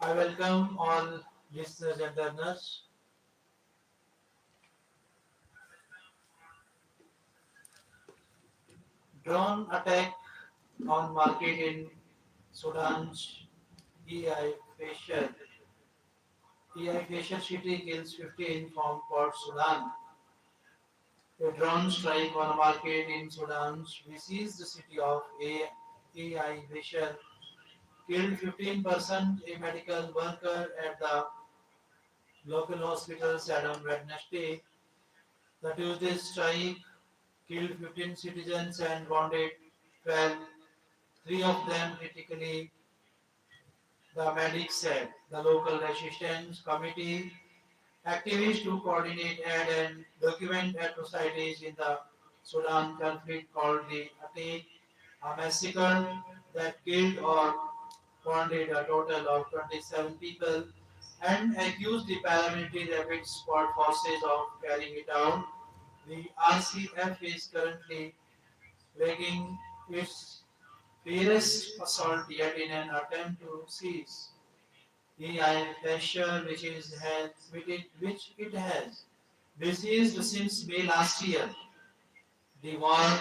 I welcome all listeners and learners. Drone attack on market in Sudan's EI Facial. EI Facial city kills 15 from Port Sudan. A drone strike on a market in Sudan visits the city of AI Facial killed 15% a medical worker at the local hospital said on Wednesday. The Tuesday strike killed 15 citizens and wounded 12, three of them critically, the medics said. The local resistance committee activists who coordinate and document atrocities in the Sudan conflict called the attack a massacre that killed or wounded a total of 27 people and accused the paramilitary rapid support forces of carrying it out. The RCF is currently waging its fiercest assault yet in an attempt to seize the pressure which it has besieged since May last year. The war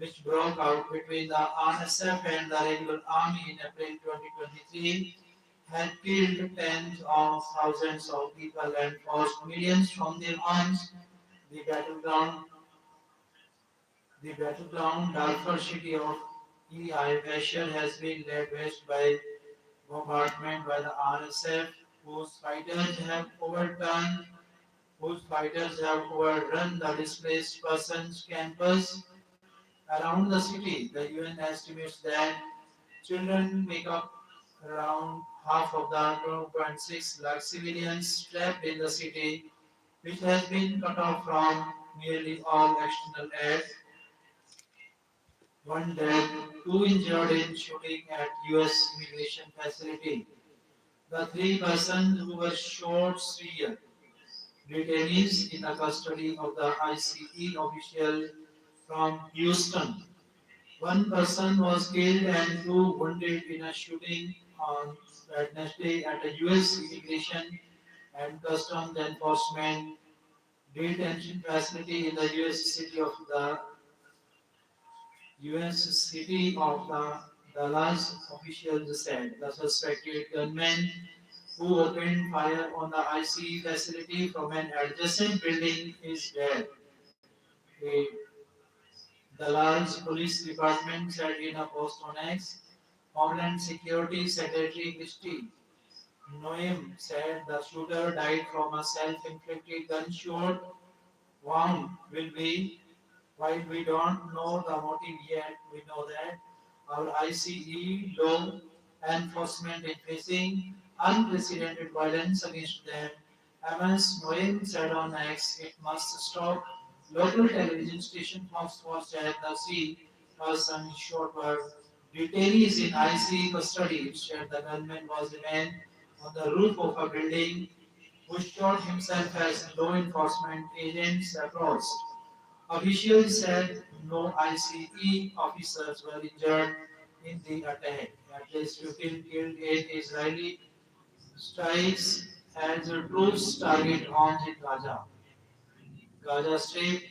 which broke out between the RSF and the regular army in April 2023 had killed tens of thousands of people and forced millions from their homes. The battleground The battleground Darfur city of El Bashir has been laid waste by bombardment by the RSF, whose fighters have overturned, whose fighters have overrun the displaced persons campus around the city. The UN estimates that children make up around half of the 2.6 lakh civilians trapped in the city, which has been cut off from nearly all external aid. One dead, two injured in shooting at US immigration facility. The three persons who were shot Syrian detainees in the custody of the ICE official from Houston. One person was killed and two wounded in a shooting on Wednesday at a US immigration and customs enforcement detention facility in the US city of the Dallas, officials said. The suspected gunman who opened fire on the ICE facility from an adjacent building is dead. A Dallas Police Department said in a post on X. Homeland Security Secretary Christy Noem said the shooter died from a self-inflicted gunshot wound. While we don't know the motive yet, we know that our ICE law enforcement is facing unprecedented violence against them. MS Noem said on X, it must stop. Local television station Fox was at the sea person shot were detainees in ICE custody. It said the gunman was a man on the roof of a building who shot himself as law enforcement agents approached. Officials said no ICE officers were injured in the attack. At least 15 killed, 8 Israeli strikes as the troops target homes in Gaza Strip.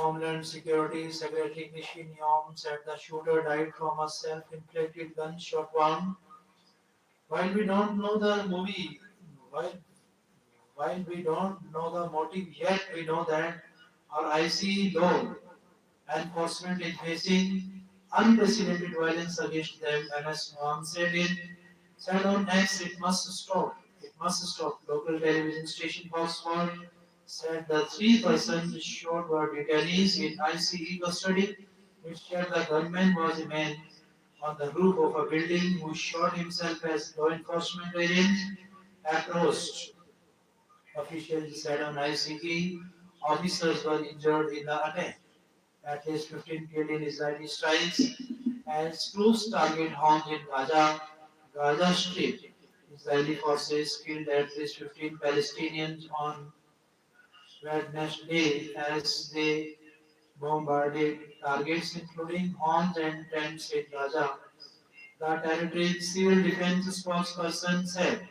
Homeland Security Secretary Krishin Yong said the shooter died from a self-inflicted gunshot wound. While we don't know the movie, while, while we don't know the motive yet, we know that our IC law enforcement is facing unprecedented violence against them. MS Wang said on X, it must stop. It must stop. Local television station Foxford said the three persons shot were detainees in ICE custody. It said the gunman was a man on the roof of a building who shot himself as law enforcement agents approached. Officials said on ICE officers were injured in the attack. At least 15 killed in Israeli strikes as troops target homes in Gaza Strip. Israeli forces killed at least 15 Palestinians on Wednesday as they bombarded targets including homes and tents in Gaza. The territory's civil defense spokesperson said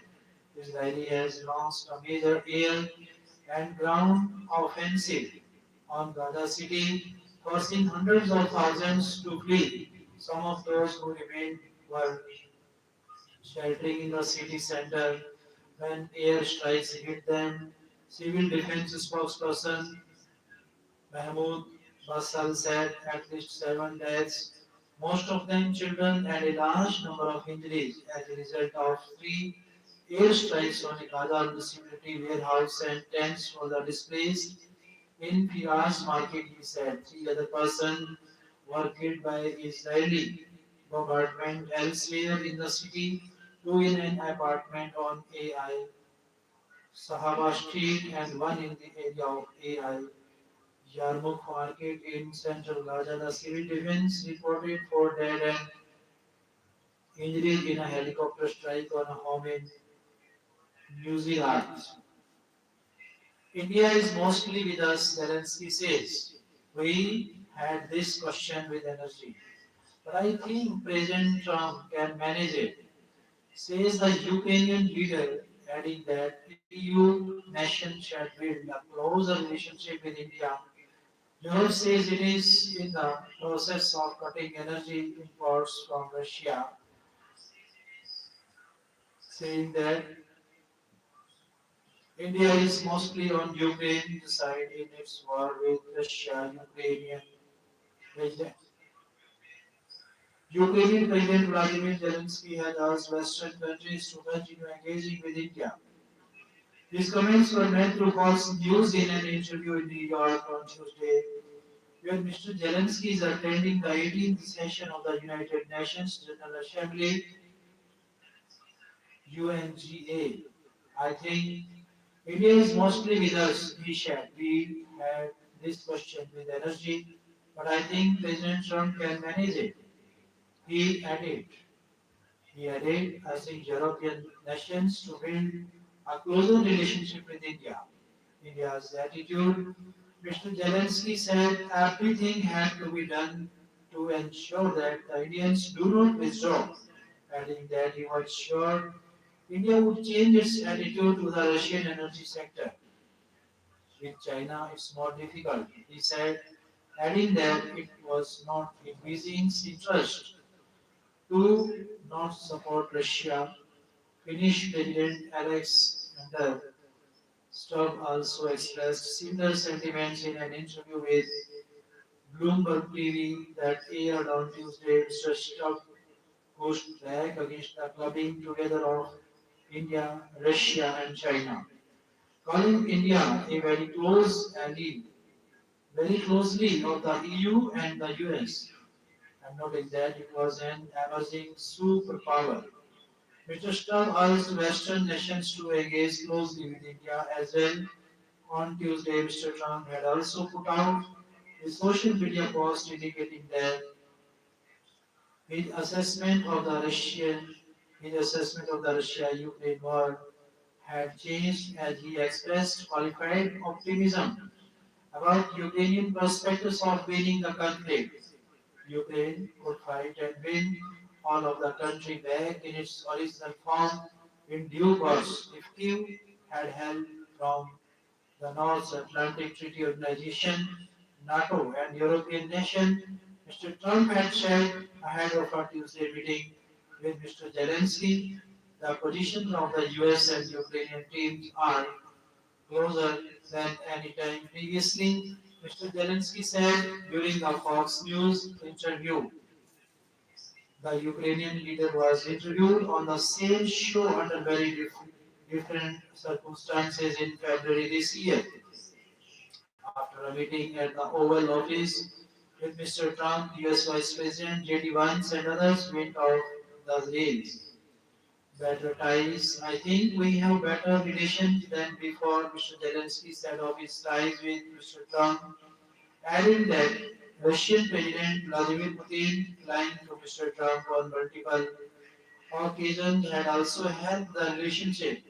Israel has launched a major air and ground offensive on Gaza City, forcing hundreds of thousands to flee. Some of those who remained were sheltering in the city center when airstrikes hit them. Civil defense spokesperson Mahmoud Basal said at least 7 deaths, most of them children, and a large number of injuries as a result of three airstrikes on a Gaza municipality warehouse and tents for the displaced. In Firas market, he said, three other persons were killed by Israeli bombardment elsewhere in the city, two in an apartment on AI Sahaba Street and one in the area of AI Yarmouk market in central Gaza. The civil defense reported 4 dead and injuries in a helicopter strike on a home in New Zealand. India is mostly with us, Zelensky says. We had this question with energy. But I think President Trump can manage it, says the Ukrainian leader, adding that EU nation should build a closer relationship with India. Europe says it is in the process of cutting energy imports from Russia, saying that India is mostly on Ukraine's side in its war with Russia. President, Ukrainian President Vladimir Zelensky has asked Western countries to continue engaging with India. His comments were made through Fox News in an interview in New York on Tuesday, where Mr. Zelensky is attending the 18th session of the United Nations General Assembly UNGA. I think India is mostly with us, he said. We had this question with energy, but I think President Trump can manage it. He added, he added, asking European nations to build a closer relationship with India. India's attitude, Mr. Zelensky said everything had to be done to ensure that the Indians do not withdraw, adding that he was sure India would change its attitude to the Russian energy sector. With China, it's more difficult, he said, adding that it was not in Beijing's interest to not support Russia. Finnish President Alexander Stubb also expressed similar sentiments in an interview with Bloomberg TV that aired on Tuesday. Mr. Stubb pushed back against the clubbing together of India, Russia, and China, calling India a very close ally, very closely of the EU and the US, and noting that it was an emerging superpower. Mr. Stubb urged Western nations to engage closely with India as well. On Tuesday, Mr. Trump had also put out a social media post indicating that his assessment of the Russian his assessment of the Russia-Ukraine war had changed as he expressed qualified optimism about Ukrainian prospects of winning the conflict. Ukraine could fight and win all of the country back in its original form in due course if Kiev had help from the North Atlantic Treaty Organization, NATO and European nations. Mr. Trump had said ahead of a Tuesday meeting with Mr. Zelensky, the positions of the US and Ukrainian teams are closer than any time previously. Mr. Zelensky said during a Fox News interview. The Ukrainian leader was interviewed on the same show under very different circumstances in February this year. After a meeting at the Oval Office with Mr. Trump, US Vice President JD Vance and others went off the rails. Better ties. I think we have better relations than before, Mr. Zelensky said of his ties with Mr. Trump, adding that Russian President Vladimir Putin, lying to Mr. Trump on multiple occasions, had also helped the relationship.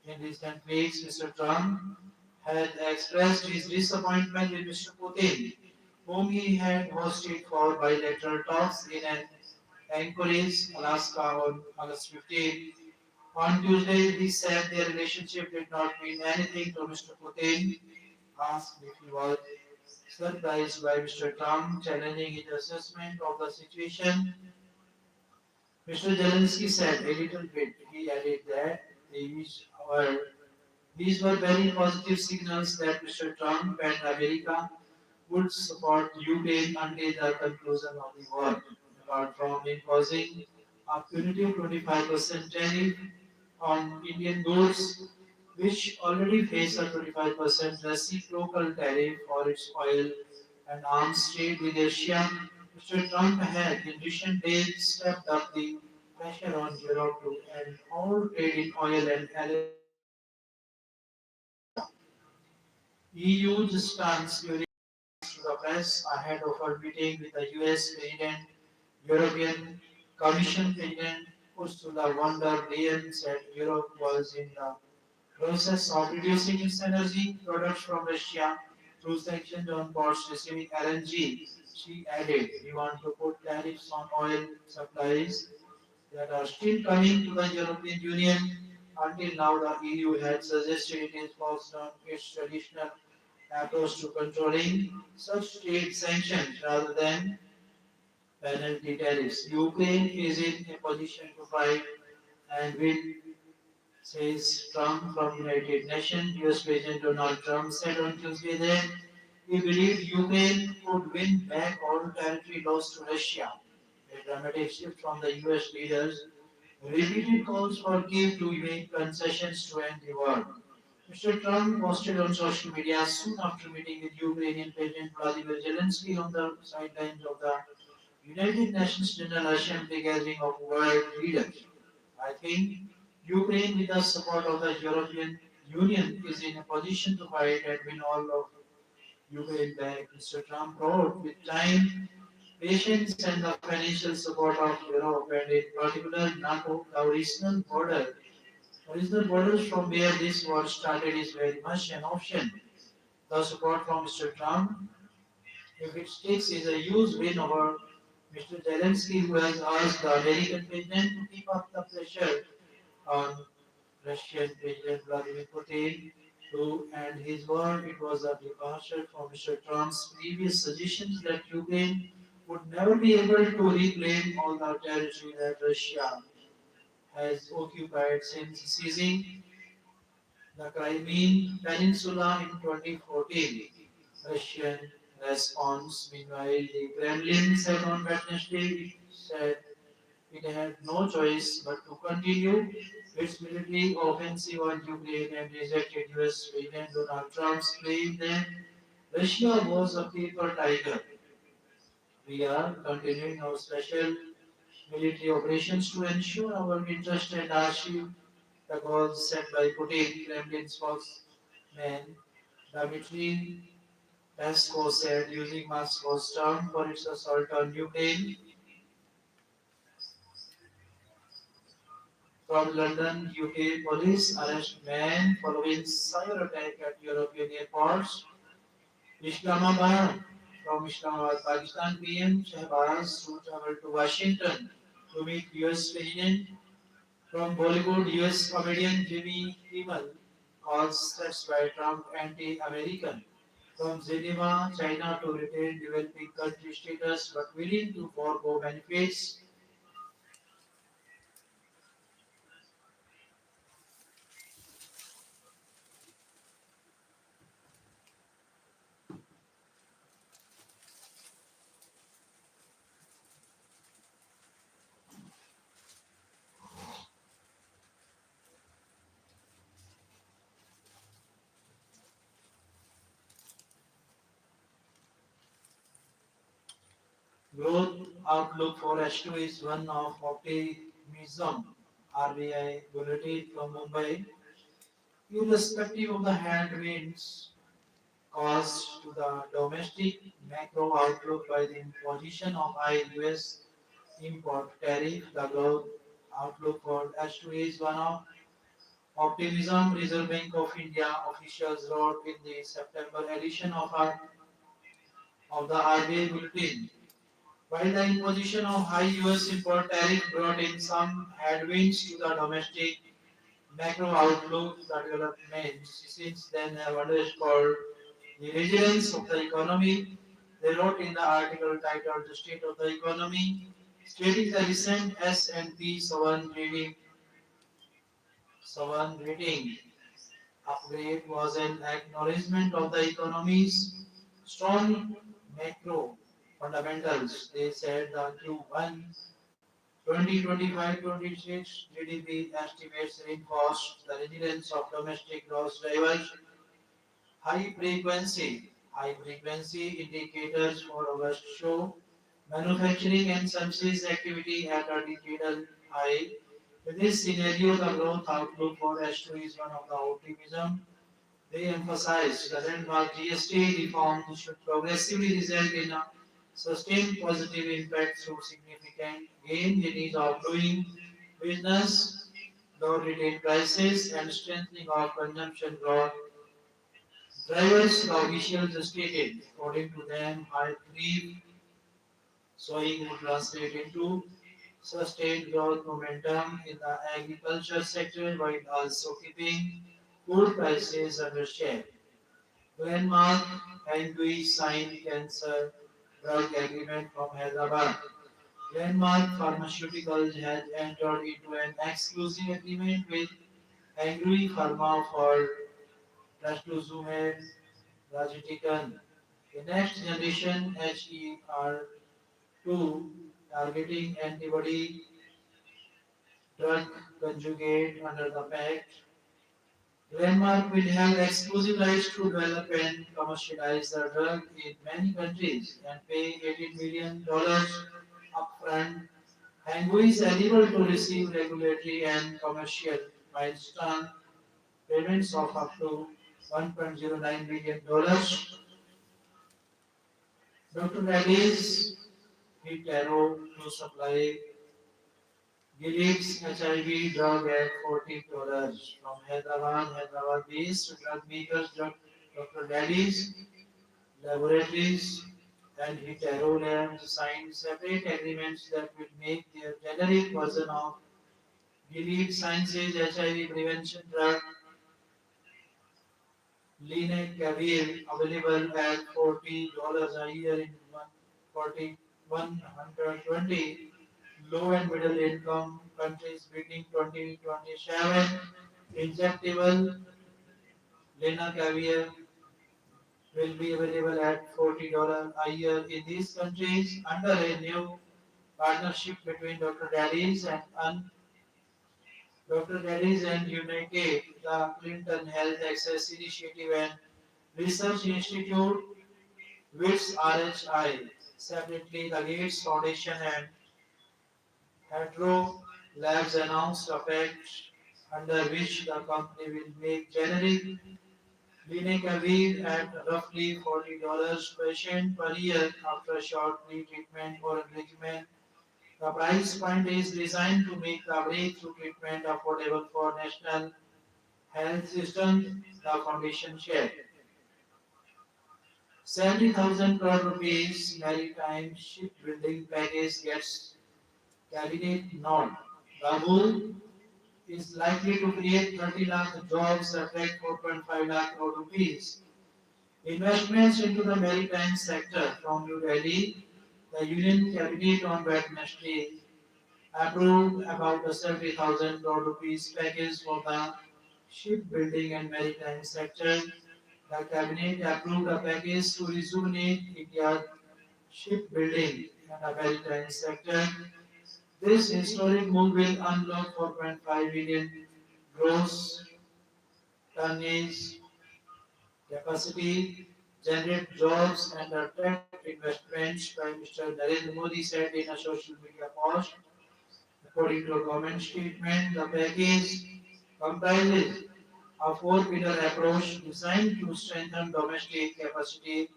In recent weeks, Mr. Trump had expressed his disappointment with Mr. Putin, whom he had hosted for bilateral talks in an Anchorage, Alaska on August 15. On Tuesday, he said their relationship did not mean anything to Mr. Putin, asked if he was surprised by Mr. Trump challenging his assessment of the situation. Mr. Zelensky said a little bit. He added that were, these were very positive signals that Mr. Trump and America would support Ukraine until the conclusion of the war. Apart from imposing a punitive 25% tariff on Indian goods, which already face a 25% reciprocal tariff for its oil and arms trade with Asia, Mr. Trump had in recent days stepped up the pressure on Europe to end all trade in oil and LNG with Russia. EU's stance during to the press ahead of her meeting with the US President, European Commission President Ursula von der Leyen said Europe was in the process of reducing its energy products from Russia through sanctions on ports receiving LNG. She added, we want to put tariffs on oil supplies that are still coming to the European Union. Until now, the EU had suggested it is focused on its traditional approach to controlling such trade sanctions rather than penalty tariffs. Ukraine is in a position to fight and will, says Trump from United Nations. US President Donald Trump said on Tuesday that he believed Ukraine could win back all territory lost to Russia. A dramatic shift from the US leaders repeated calls for Kiev to make concessions to end the war. Mr. Trump posted on social media soon after meeting with Ukrainian President Vladimir Zelensky on the sidelines of the United Nations General Assembly gathering of world leaders. I think Ukraine, with the support of the European Union, is in a position to fight and win all of Ukraine back. Mr. Trump wrote, with time, patience, and the financial support of Europe, and in particular NATO, the original borders from where this war started is very much an option. The support from Mr. Trump, if it sticks, is a huge win over Mr. Zelensky, who has asked the American president to keep up the pressure on Russian President Vladimir Putin to end his war. It was a departure from Mr. Trump's previous suggestions that Ukraine would never be able to reclaim all the territory that Russia has occupied since seizing the Crimean Peninsula in 2014. Russian response. Meanwhile, the Kremlin said on Wednesday it said it had no choice but to continue its military offensive on Ukraine and rejected US President Donald Trump's claim that Russia was a paper tiger. We are continuing our special military operations to ensure our interests and achieve the goals set by Putin, Kremlin spokesman Dmitry Peskov said, using Moscow's term for its assault on Ukraine. From London, UK police arrest man following cyber attack at European airports. Islamabad. From Islamabad, Pakistan, PM Shehbaz to travel to Washington to meet US President. From Bollywood, US comedian Jimmy Kimmel calls threats by Trump anti-American. from Geneva, China to retain developing country status but willing to forego benefits. Growth outlook for H2 is one of optimism. RBI bulletin from Mumbai. Irrespective of the headwinds caused to the domestic macro outlook by the imposition of high US import tariff, the growth outlook for H2 is one of optimism. Reserve Bank of India officials wrote in the September edition of the RBI bulletin. While the imposition of high US import tariff brought in some headwinds to the domestic macro outlook, the developments since then have underscored the resilience of the economy. They wrote in the article titled "The State of the Economy," stating the recent S&P 7 rating upgrade was an acknowledgement of the economy's strong macro fundamentals. They said the Q1 2025-26 GDP estimates reinforced the resilience of domestic growth drivers. High frequency indicators for August show manufacturing and services activity at a decadal high. In this scenario, the growth outlook for H2 is one of the optimism. They emphasize the landmark GST reform should progressively result in a sustained positive impact through significant gain in ease of doing business, lower retail prices, and strengthening of consumption growth. Drivers, the officials stated, according to them, high creep sowing would translate into sustained growth momentum in the agriculture sector while also keeping food prices under check. Landmark Angui signed cancer drug agreement from Hyderabad. Landmark Pharmaceuticals has entered into an exclusive agreement with Angui Pharma for trastuzumab Rajitikan, the next generation HER2 targeting antibody drug conjugate under the pact. Landmark will have exclusive rights to develop and commercialize the drug in many countries and pay $18 million upfront. Hangui is eligible to receive regulatory and commercial milestone payments of up to $1.09 billion. Dr. Reddy's hit arrow to supply Gilead's HIV drug at $40 from Hyderabad-based drug makers Dr. Reddy's Laboratories and Hitaro Labs signed separate agreements that will make their generic version of Gilead Sciences HIV prevention drug Lenacavir available at $40 a year in 120 low and middle income countries beginning 2027. Injectable Lenacavir will be available at $40 a year in these countries under a new partnership between Dr. Reddy's and United, the Clinton Health Access Initiative and Research Institute, WITS RHI. Separately, the Gates Foundation and Hetero Labs announced a pact under which the company will make generic Lenacavir at roughly $40 patient per year after a short pre-treatment or regimen. The price point is designed to make the breakthrough treatment affordable for national health systems. The foundation shared 70,000 crore rupees maritime shipbuilding package gets cabinet nod. The move is likely to create 30 lakh jobs, attract 4.5 lakh crore rupees Investments into the maritime sector from New Delhi, the Union Cabinet on Wednesday approved about a 70,000 crore rupees package for the shipbuilding and maritime sector. The cabinet approved a package to rejuvenate India's shipbuilding and the maritime sector. This historic move will unlock 4.5 billion gross tonnage capacity, generate jobs, and attract investments, Prime Minister Narendra Modi said in a social media post. According to a government statement, the package comprises a four-pillar approach designed to strengthen domestic capacity,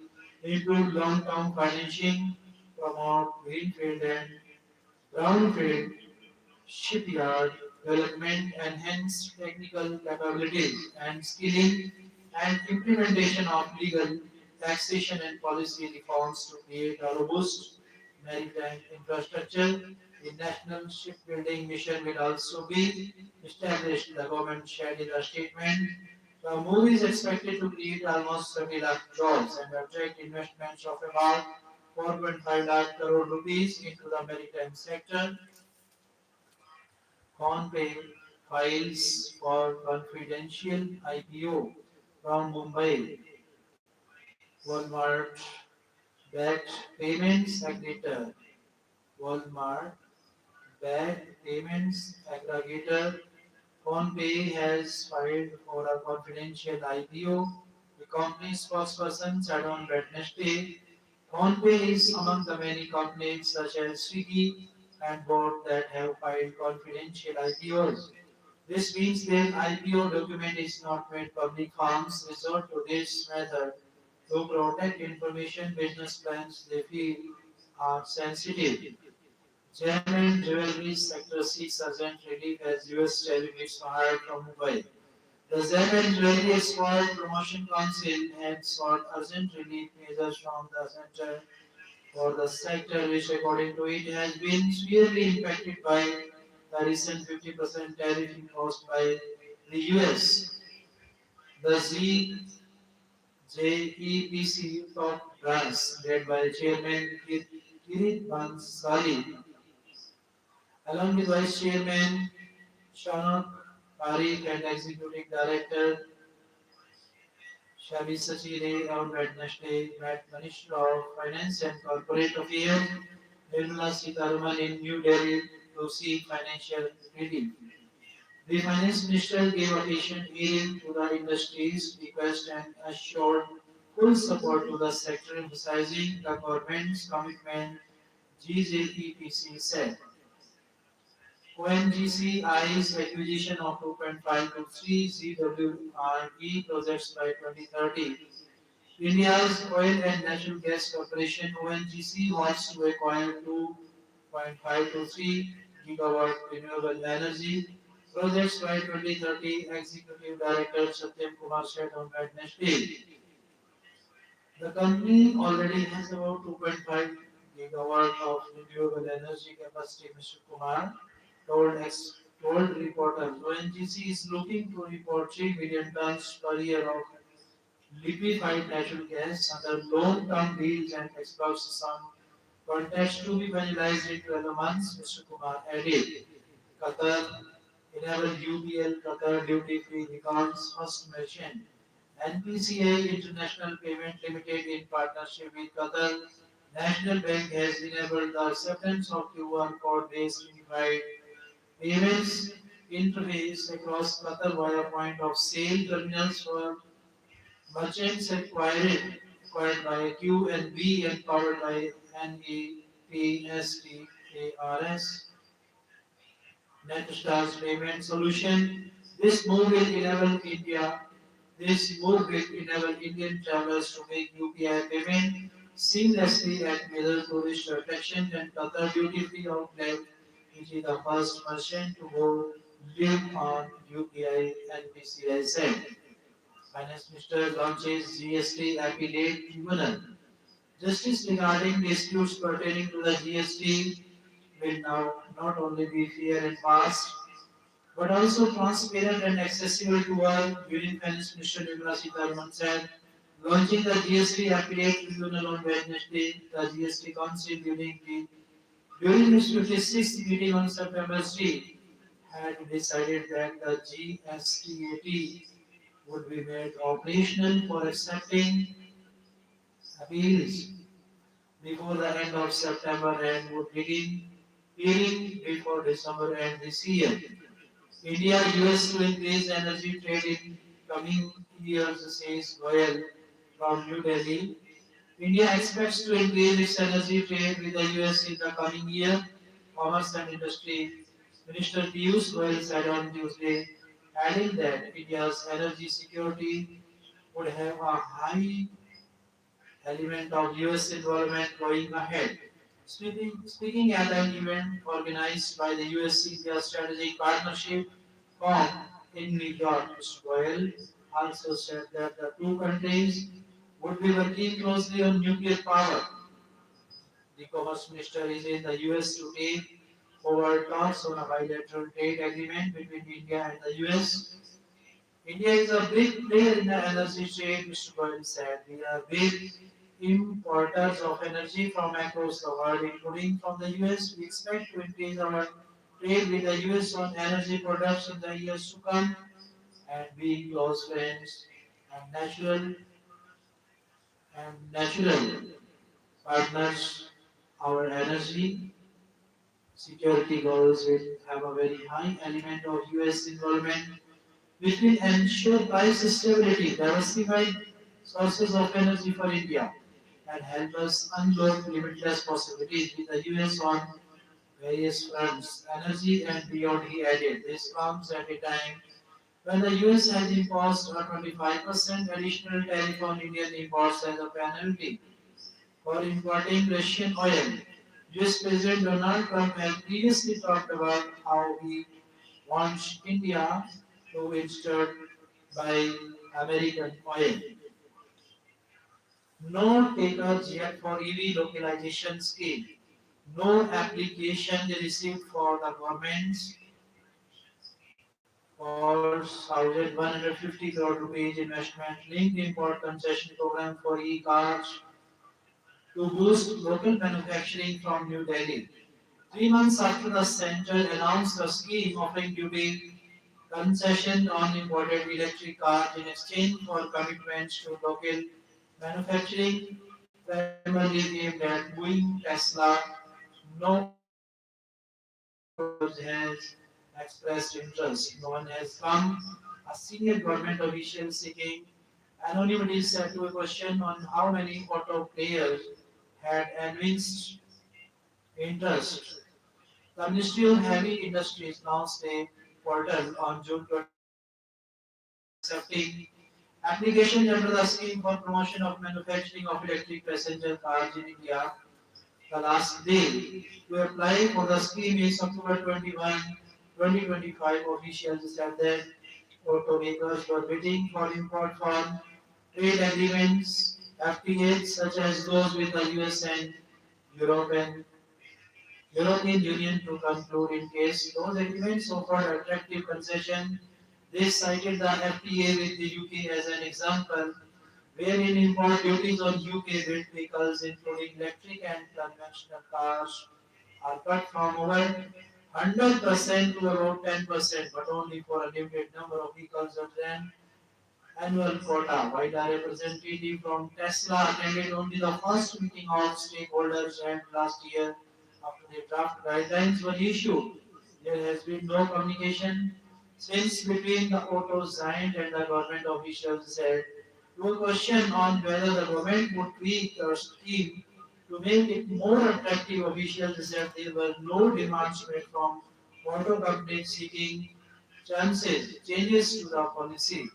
improve long-term financing, promote greenfield and brownfield shipyard development, enhance technical capabilities and skilling, and implementation of legal, taxation, and policy reforms to create a robust maritime infrastructure. The National Shipbuilding Mission will also be established, the government shared in a statement. The move is expected to create almost 30 lakh jobs and attract investments of about 4.5 lakh crore rupees into the maritime sector. PhonePe files for confidential IPO from Mumbai. Walmart backed payments aggregator. Walmart backed payments aggregator. PhonePe has filed for a confidential IPO. The company's spokesperson said on Wednesday, PhonePe is among the many companies such as Swiggy and Bolt that have filed confidential IPOs. This means their IPO document is not made public. Firms resort to this method to protect information business plans they feel are sensitive. Gem and jewelry sector seeks urgent relief as US tariff is fired from Mumbai. The Gem and Jewelry Export Promotion Council had sought urgent relief measures from the center for the sector, which according to it has been severely impacted by the recent 50% tariff imposed by the US. The ZJEPC top branch, led by Chairman Kirit Bansali, along with Vice Chairman Shanak Parikh and Executive Director Shabi Sachire on Wednesday met Minister of Finance and Corporate Affairs Nirmala Sitharaman in New Delhi to seek financial relief. The Finance Minister gave a patient hearing to the industry's request and assured full support to the sector, emphasizing the government's commitment. GJEPC said. ONGCI's acquisition of 2.5 to 3 ZWRE projects by 2030. India's Oil and Natural Gas Corporation ONGC wants to acquire 2.5 to 3 gigawatt renewable energy projects by 2030, Executive Director Satyam Kumar said on Wednesday. The company already has about 2.5 gigawatt of renewable energy capacity, Mr. Kumar told reporters. ONGC is looking to import 3 million tons per year of liquefied natural gas under long-term deals and expects some contracts to be finalized in 12 months, Mr. Kumar added. Qatar enabled UBL Qatar duty-free records first mentioned. NPCI International Payment Limited in partnership with Qatar National Bank has enabled the acceptance of QR code-based unified payments interface across Qatar via point of sale terminals for merchants acquired by QNB and powered by NEPSTARS NetStars payment solution. This move will enable India. This move will enable Indian travelers to make UPI payment seamlessly at major tourist attractions and Qatar duty-free outlet, which is the first merchant to go live on UPI NPCI said. Finance Minister launches GST Appellate Tribunal. Justice regarding disputes pertaining to the GST will now not only be fair and fast, but also transparent and accessible to all. Union Finance Minister Nirmala Sitharaman said Launching the GST Affiliate Tribunal on Wednesday, the GST Council during its 56th meeting on September 3 had decided that the GSTAT would be made operational for accepting appeals before the end of September and would begin hearing before December end this year. India US to increase energy trade in coming years, says Goyal from New Delhi. India expects to increase its energy trade with the US in the coming year. Commerce and Industry Minister Piyush Goyal said on Tuesday, adding that India's energy security would have a high element of US involvement going ahead. Speaking at an event organized by the US India Strategic Partnership Forum in New York, Mr. Goyal also said that the two countries would be working closely on nuclear power. The Commerce Minister is in the US to take forward talks on a bilateral trade agreement between India and the US. India is a big player in the energy trade, Mr. Goyal said. We are big importers of energy from across the world, including from the US. We expect to increase our trade with the US on energy products in the years to come and being close friends and natural partners. Our energy security goals will have a very high element of US involvement, which will ensure price stability, diversified sources of energy for India, and help us unlock limitless possibilities with the US on various fronts, energy and beyond, he added. This comes at a time when the US has imposed a 25% additional tariff on Indian imports as a penalty for importing Russian oil. US President Donald Trump had previously talked about how he wants India to instead buy American oil. No takers yet for EV localization scheme. No application received for the government's for 1,150 crore rupees investment linked import concession program for e-cars to boost local manufacturing from New Delhi. 3 months after the center announced a scheme offering duty concession on imported electric cars in exchange for commitments to local manufacturing, primarily aimed at Boeing, Tesla. No one has expressed interest. No one has come. A senior government official seeking anonymity said to a question on how many auto players had evinced interest. The Ministry of Heavy Industries announced a portal on June 26 accepting applications under the scheme for promotion of manufacturing of electric passenger cars in India. The last day to apply for the scheme is October 21, 2025. Officials said that automakers were waiting for import from trade agreements, FTAs, such as those with the US and European European Union to conclude in case those agreements offered attractive concession. They cited the FTA with the UK as an example, wherein import duties on UK built vehicles, including electric and conventional cars, are cut from over 100% to about 10%, but only for a limited number of vehicles at an annual quota. While a representative from Tesla attended only the first meeting of stakeholders and last year after the draft guidelines were issued, there has been no communication since between the auto giant and the government officials said. To a question on whether the government would tweak the scheme to make it more attractive, officials said there were no demands made from auto companies seeking changes to the policy.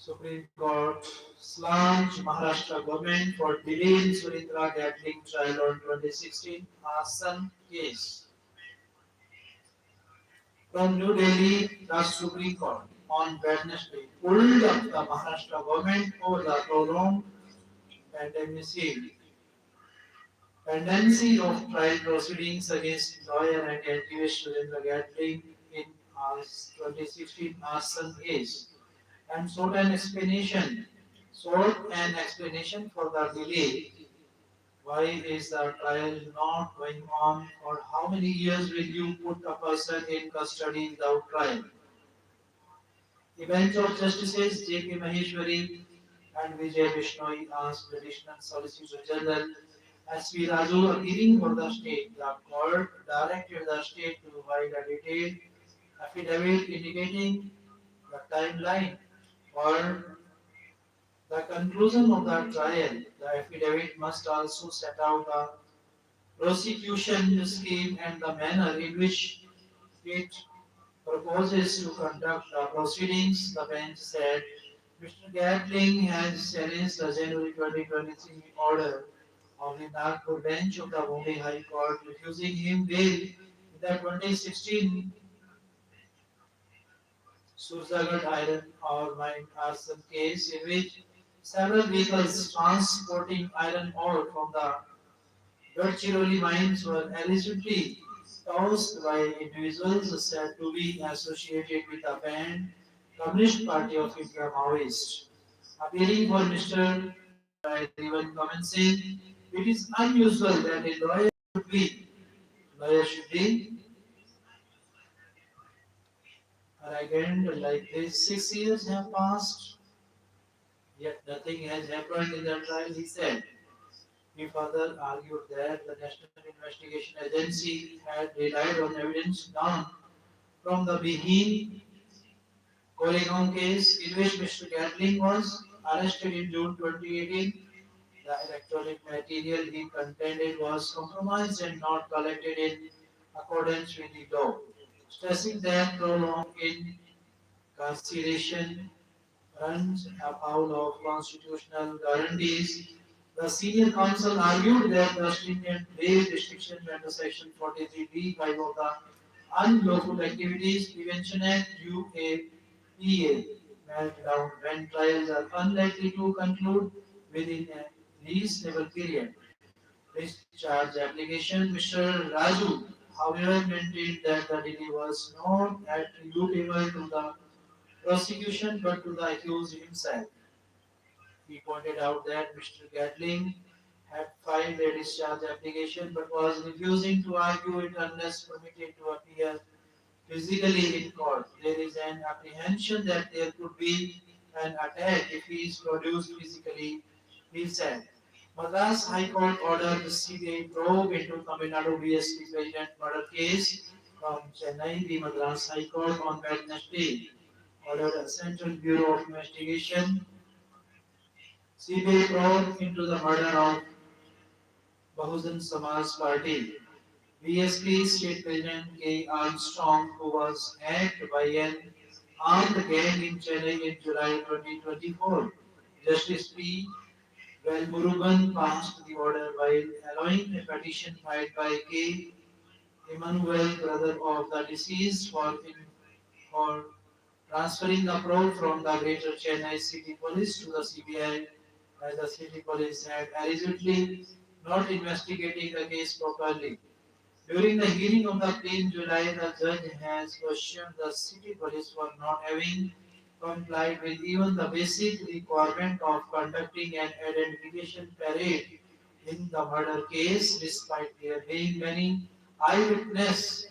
Supreme Court slammed Maharashtra government for delaying Surindra Gatling trial on 2016 arson case. From New Delhi, the Supreme Court on Wednesday pulled up the Maharashtra government over the prolonged pandemic Pendency of trial proceedings against lawyer and activist Surendra Gatling in 2016 arson case and sought an explanation for the delay. Why is the trial not going on? For how many years will you put a person in custody without trial? The bench of Justices J.K. Maheshwari and Vijay Bishnoi asked the Additional Solicitor General S.V. Raju, appearing for the state. The court directed the state to provide a detailed affidavit indicating the timeline for the conclusion of the trial. The affidavit must also set out the prosecution scheme and the manner in which it proposes to conduct the proceedings. The bench said Mr. Gatling has challenged the January 2023 order of the Nagpur bench of the Bombay High Court refusing him bail in the 2016 Surjagarh iron ore mine arson case in which several vehicles transporting iron ore from the Gadchiroli mines were allegedly tossed by individuals said to be associated with the banned Communist Party of India Maoist. Appealing for Mr. Even commenting, it is unusual that a lawyer should be arrogant like this. 6 years have passed, yet nothing has happened in the trial, he said. He further argued that the National Investigation Agency had relied on evidence down from the Behin Koregaon case in which Mr. Gatling was arrested in June 2018. The electronic material he contended was compromised and not collected in accordance with the law, stressing that prolonged incarceration runs afoul of constitutional guarantees. The senior counsel argued that the stringent bail restrictions under Section 43b(5) of the Unlawful Activities Prevention Act (UAPA) melt down when trials are unlikely to conclude within a reasonable period. Discharge application Mr. Raju, however, maintained that the delay was not attributable to the prosecution but to the accused himself. He pointed out that Mr. Gatling had filed a discharge application but was refusing to argue it unless permitted to appear physically in court. There is an apprehension that there could be an attack if he is produced physically, he said. Madras High Court ordered the CBI probe into Tamil Nadu BSP President murder case from Chennai. The Madras High Court on Wednesday ordered a Central Bureau of Investigation CBI probe into the murder of Bahujan Samaj Party BSP State President K. Armstrong, who was hacked by an armed gang in Chennai in July 2024. Justice P. Velmurugan passed the order while allowing a petition filed by K. Emmanuel, brother of the deceased, for transferring the probe from the Greater Chennai City Police to the CBI, as the City Police had allegedly not investigating the case properly. During the hearing of the plea in July, the judge has questioned the city police for not having complied with even the basic requirement of conducting an identification parade in the murder case, despite there being many eyewitnesses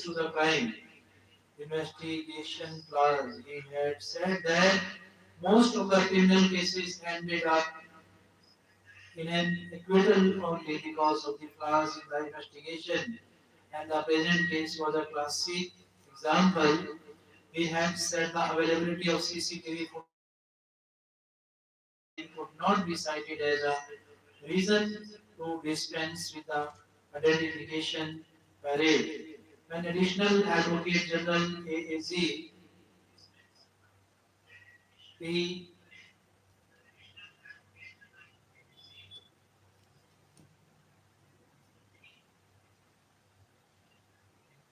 to the crime. Investigation clause. He had said that most of the criminal cases ended up in an acquittal only because of the flaws in the investigation, and the present case was a classic example. He had said the availability of CCTV footage could not be cited as a reason to dispense with the identification parade. When Additional Advocate General AAG P.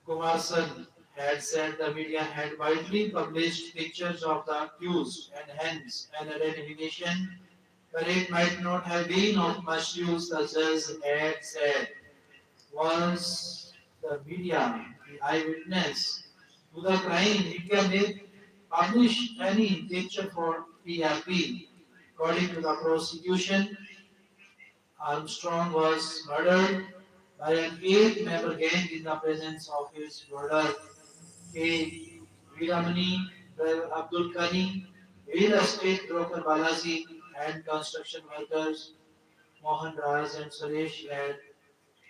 Kumarsan had said the media had widely published pictures of the accused and hence an identification Parade might not have been of much use, the judge had said. Was the media the eyewitness to the crime? Media may publish any picture for TRP. According to the prosecution, Armstrong was murdered by an eight-member gang in the presence of his brother K. Veeramani, driver Abdul Kani, real estate broker Balaji, and construction workers Mohan Raj and Suresh at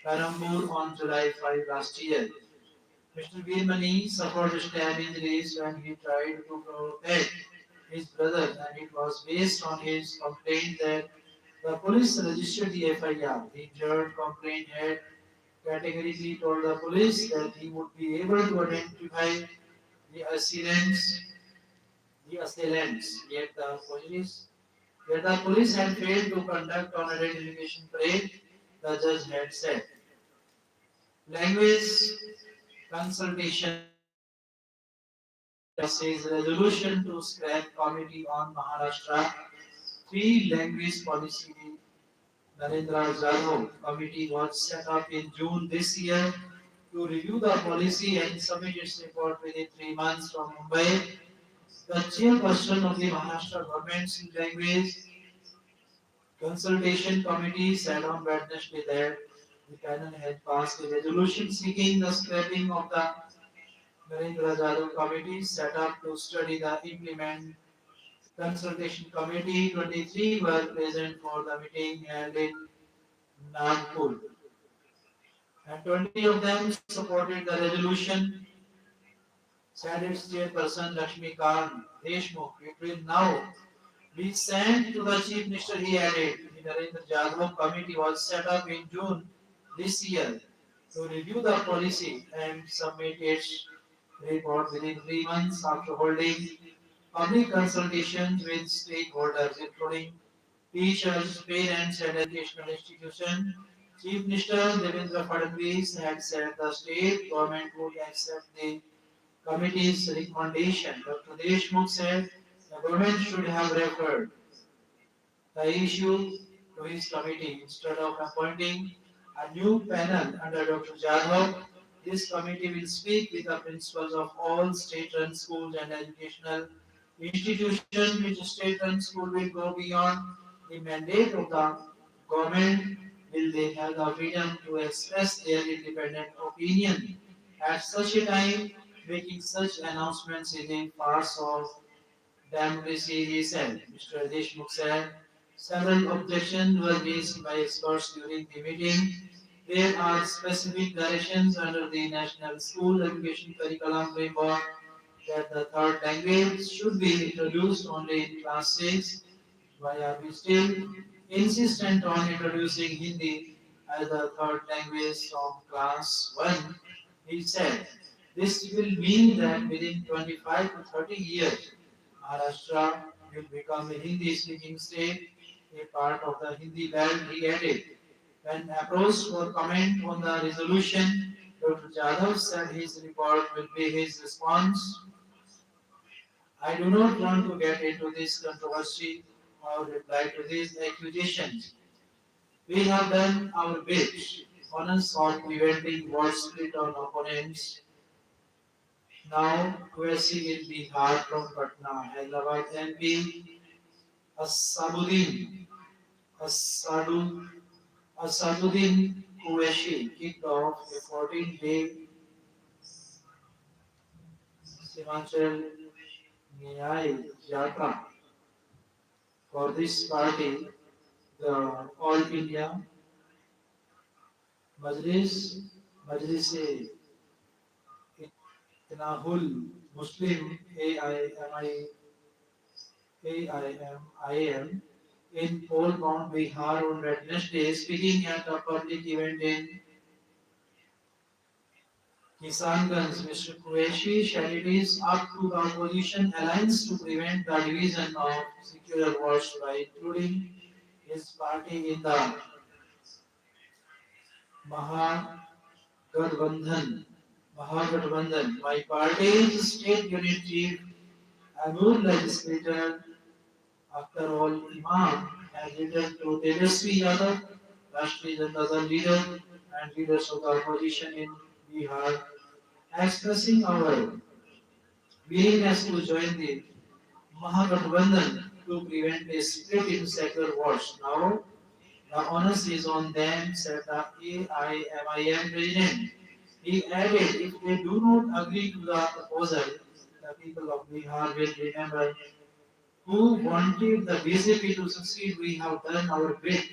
Perambur on July 5 last year. Mr. Veermani suffered stab injuries when he tried to protect his brother, and it was based on his complaint that the police registered the FIR. The injured complainant had categorically told the police that he would be able to identify the assailants. Yet the police had failed to conduct an identification parade, the judge had said. Language consultation says resolution to scrap committee on Maharashtra three language policy Narendra Jadhav committee was set up in June this year to review the policy and submit its report within 3 months from Mumbai. The chairperson of the Maharashtra government's language consultation committee said on Wednesday that the panel had passed a resolution seeking the scrapping of the Narendra Jadhav committee set up to study the implement consultation committee. 23 were present for the meeting held in Nagpur, and 20 of them supported the resolution, said its chairperson Lakshmikant Deshmukh. It will now be sent to the Chief Minister, he added. The Narendra Jadhav committee was set up in June this year to review the policy and submit its report within 3 months after holding public consultations with stakeholders, including teachers, parents, and educational institutions. Chief Minister Devendra Fadnavis had said the state government would accept the committee's recommendation. Dr. Deshmukh said the government should have referred the issue to his committee instead of appointing a new panel under Dr. Jadhav. This committee will speak with the principals of all state-run schools and educational institutions. Which state-run school will go beyond the mandate of the government? Will they have the freedom to express their independent opinion? At such a time, making such announcements is a farce of democracy, he said. Mr. Deshmukh said several objections were raised by experts during the meeting. There are specific directions under the National School Education Curriculum Framework that the third language should be introduced only in class 6. Why are we still insistent on introducing Hindi as the third language from class 1? He said, this will mean that within 25 to 30 years, Maharashtra will become a Hindi speaking state, a part of the Hindi belt, he added. When approached for comment on the resolution, Dr. Jadhav said his report will be his response. I do not want to get into this controversy or reply to these accusations. We have done our bit. Honest on preventing war split on opponents. Now, Kwesi in Bihar from Patna, Hyderabad MP, Asaduddin, Asadu, Asaduddin Qureshi kicked off a 14-day Simachal Nyay Yatra for this party. The All India Majlis Majlis Itnahul Muslim AIMIM in Polmount, Bihar on Wednesday, speaking at a public event in Kisanganj. Mr. Qureshi said it is up to the opposition alliance to prevent the division of secular votes by including his party in the Mahagathbandhan. Mahagathbandhan. My party's state unit chief, Amur legislator, after all, Imam has written to Tejasvi Yadav, Rashtriya Janata Dal leader, and leaders of the opposition in Bihar, expressing our willingness to join the Mahagathbandhan to prevent a split in secular votes. Now, the onus is on them, said the AIMIM president. He added, if they do not agree to the proposal, the people of Bihar will remember who wanted the BJP to succeed. We have done our bit.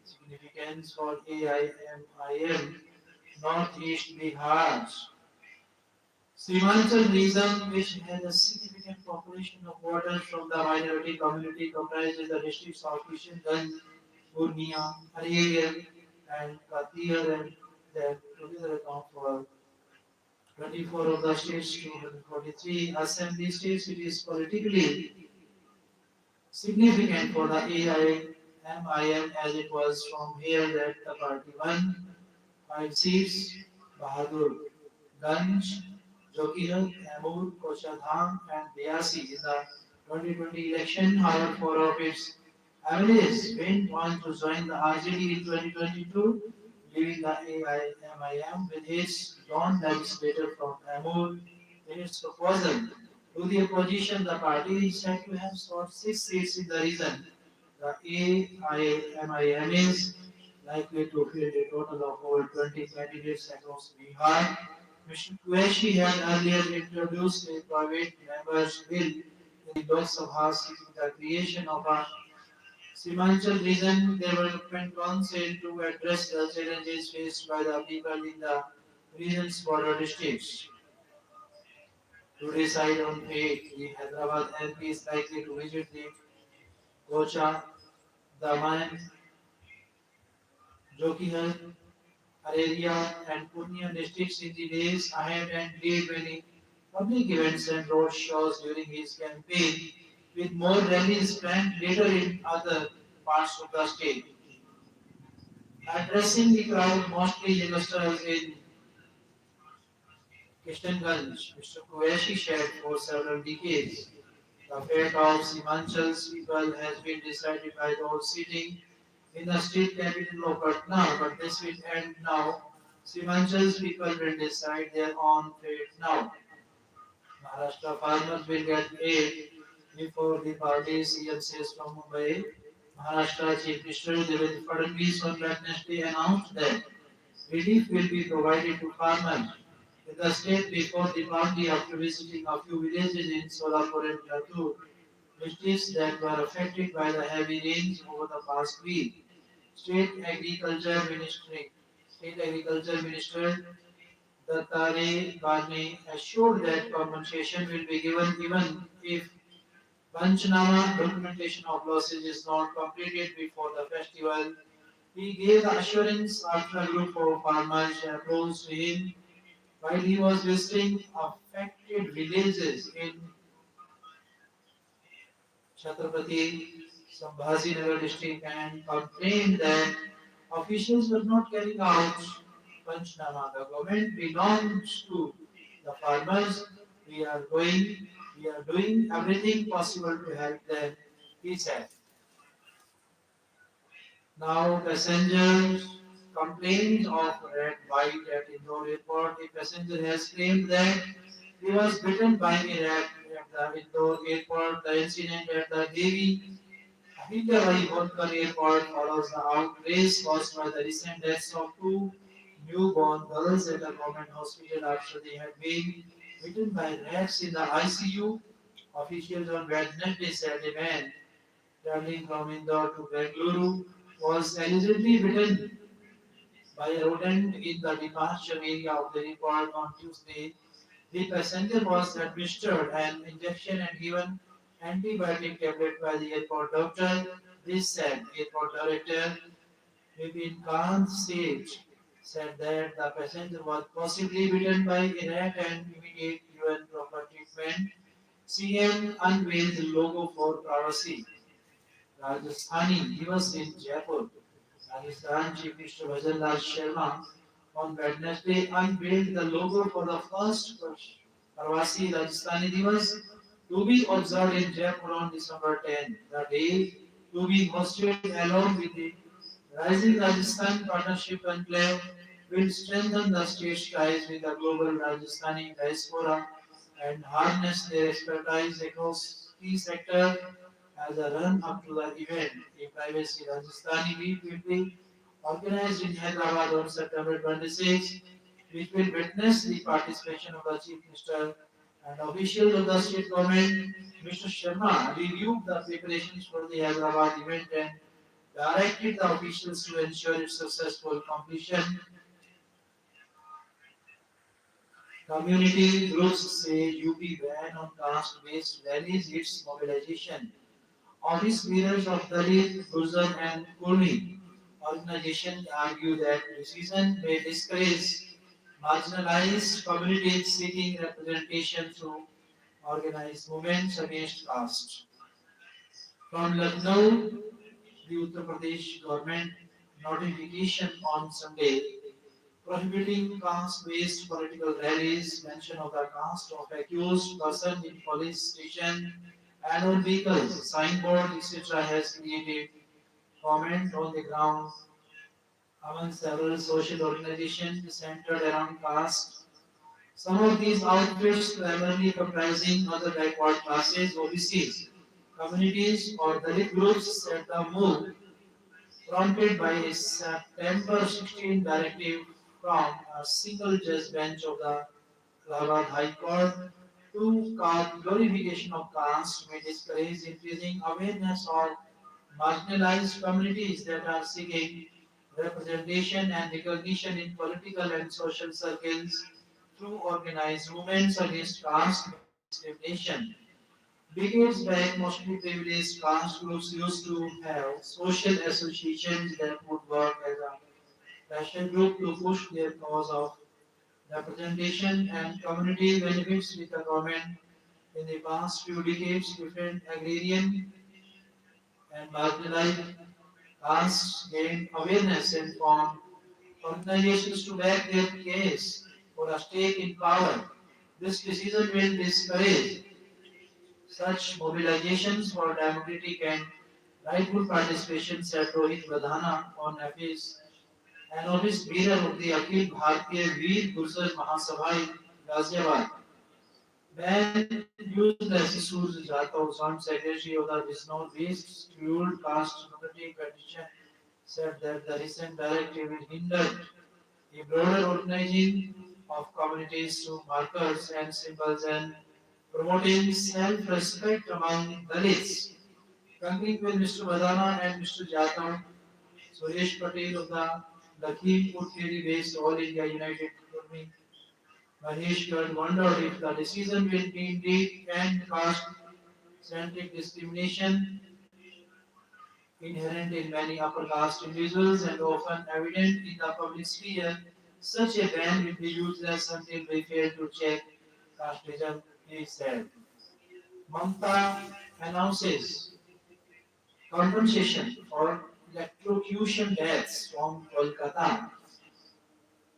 Significance for AIMIM, Northeast Bihar. Simanchal region, which has a significant population of voters from the minority community, comprises the districts of Kishanganj, Purnia, Ariyar, and Katiyar, and that together account for 24 of the states, 243 assembly states. It is politically significant for the AIMIM as it was from here that the party won 5 seats: Bahadur, Ganj, Jokihal, Amur, Kochadham, and Biasi in the 2020 election. However, four of its MLAs went on to join the RJD in 2022, leaving the AIMIM with its lone legislator from Amur in its proposal. To the opposition, the party is said to have sought 6 seats in the region. The AIMIM is likely to field a total of over 20 candidates across Bihar. Mr. Qureshi had earlier introduced a private members bill in the Lok Sabha seeking the creation of a Simanchal region development council to address the challenges faced by the people in the region's border districts. To decide on fate, the Hyderabad MP is likely to visit the Gocha, Daman, Jokihal, Arelia, and Purnia districts in the days ahead and lead many public events and road shows during his campaign, with more rallies planned later in other parts of the state. Addressing the crowd, mostly youngsters in Kishanganj, Mr. Qureshi shared for several decades. The fate of Simanchal's people has been decided by those sitting in the state capital of Patna, but this will end now. Simanchal's people will decide their own fate now. Maharashtra farmers will get aid before the party CM says from Mumbai. Maharashtra Chief Minister Devendra Fadnavis on Wednesday announced that relief will be provided to farmers in the state before the party after visiting a few villages in Solapur and Latur, districts that were affected by the heavy rains over the past week. State Agriculture Ministry, State Agriculture Minister Dattare Barne assured that compensation will be given even if Panchnama documentation of losses is not completed before the festival. He gave the assurance after a group of farmers approached him while he was visiting affected villages in Chhatrapati Sambhajinagar district and complained that officials were not carrying out Panchnama. The government belongs to the farmers. We are going, we are doing everything possible to help them, he said. Now passengers complained of red white at Indore airport. A passenger has claimed that he was bitten by a rat at the Indore airport. The incident at the Devi Ahilyabai Holkar airport follows the outrage caused by the recent deaths of two newborn girls at a government hospital after they had been bitten by rats in the ICU. Officials on Wednesday said a man traveling from Indore to Bengaluru was allegedly bitten by a rodent in the departure area of the airport on Tuesday. The passenger was administered an injection and given antibiotic tablet by the airport doctor. This said, airport director Vipin Kant Sage said that the passenger was possibly bitten by a rat and immediate given proper treatment. CM unveiled the logo for privacy. Rajasthani, he was in Jaipur. Rajasthan Chief Minister Bhajanlal Sharma on Wednesday unveiled the logo for the first Pravasi Rajasthani Divas to be observed in Jaipur on December 10. The day to be hosted along with the rising Rajasthan Partnership Enclave will strengthen the state's ties with the global Rajasthani diaspora and harness their expertise across key sectors as a run-up to the event. A privacy Rajasthani week will be organized in Hyderabad on September 26, which will witness the participation of the Chief Minister and officials of the state government. Mr. Sharma reviewed the preparations for the Hyderabad event and directed the officials to ensure its successful completion. Community groups say UP ban on caste-based rallies its mobilization. Office bearers of Dalit, Gurjar and Kurmi organizations argue that decision may discourage marginalized communities seeking representation through organized movements against caste. From Lucknow, the Uttar Pradesh government notification on Sunday prohibiting caste-based political rallies, mention of the caste of accused person in police station and on vehicles, signboard, etc. has created comment on the ground among several social organizations centered around caste. Some of these outfits primarily comprising other backward classes, OBCs, communities or Dalit groups said the move prompted by a September 16 directive from a single judge bench of the Allahabad High Court to curb glorification of caste may discourage increasing awareness of marginalized communities that are seeking representation and recognition in political and social circles through organized movements against caste-based discrimination. Decades back, mostly privileged caste groups used to have social associations that would work as a pressure group to push their cause of representation and community benefits with the government. In the past few decades, different agrarian and marginalized castes gained awareness and formed organizations to back their case for a stake in power. This decision will discourage such mobilizations for democratic and rightful participation, said Rohit Vadhana on an office bearer of the Akhil Bharatiya Veer Gurjar Mahasabha in Ghaziabad. Ban used as Surj Jatau, Joint Secretary of the Bisnor-based Scheduled Caste Democratic Petition, said that the recent directive will hinder a broader organizing of communities through markers and symbols and promoting self-respect among Dalits. Concurring with Mr. Vadana and Mr. Jatau, Suresh Patel of the Lakhimpur Kheri-based All India United Kurmi Mahesh Garg wondered if the decision will be indeed end caste-centric discrimination inherent in many upper caste individuals and often evident in the public sphere. Such a ban will be useless until we fail to check casteism, he said. Mamta announces compensation for electrocution deaths from Kolkata.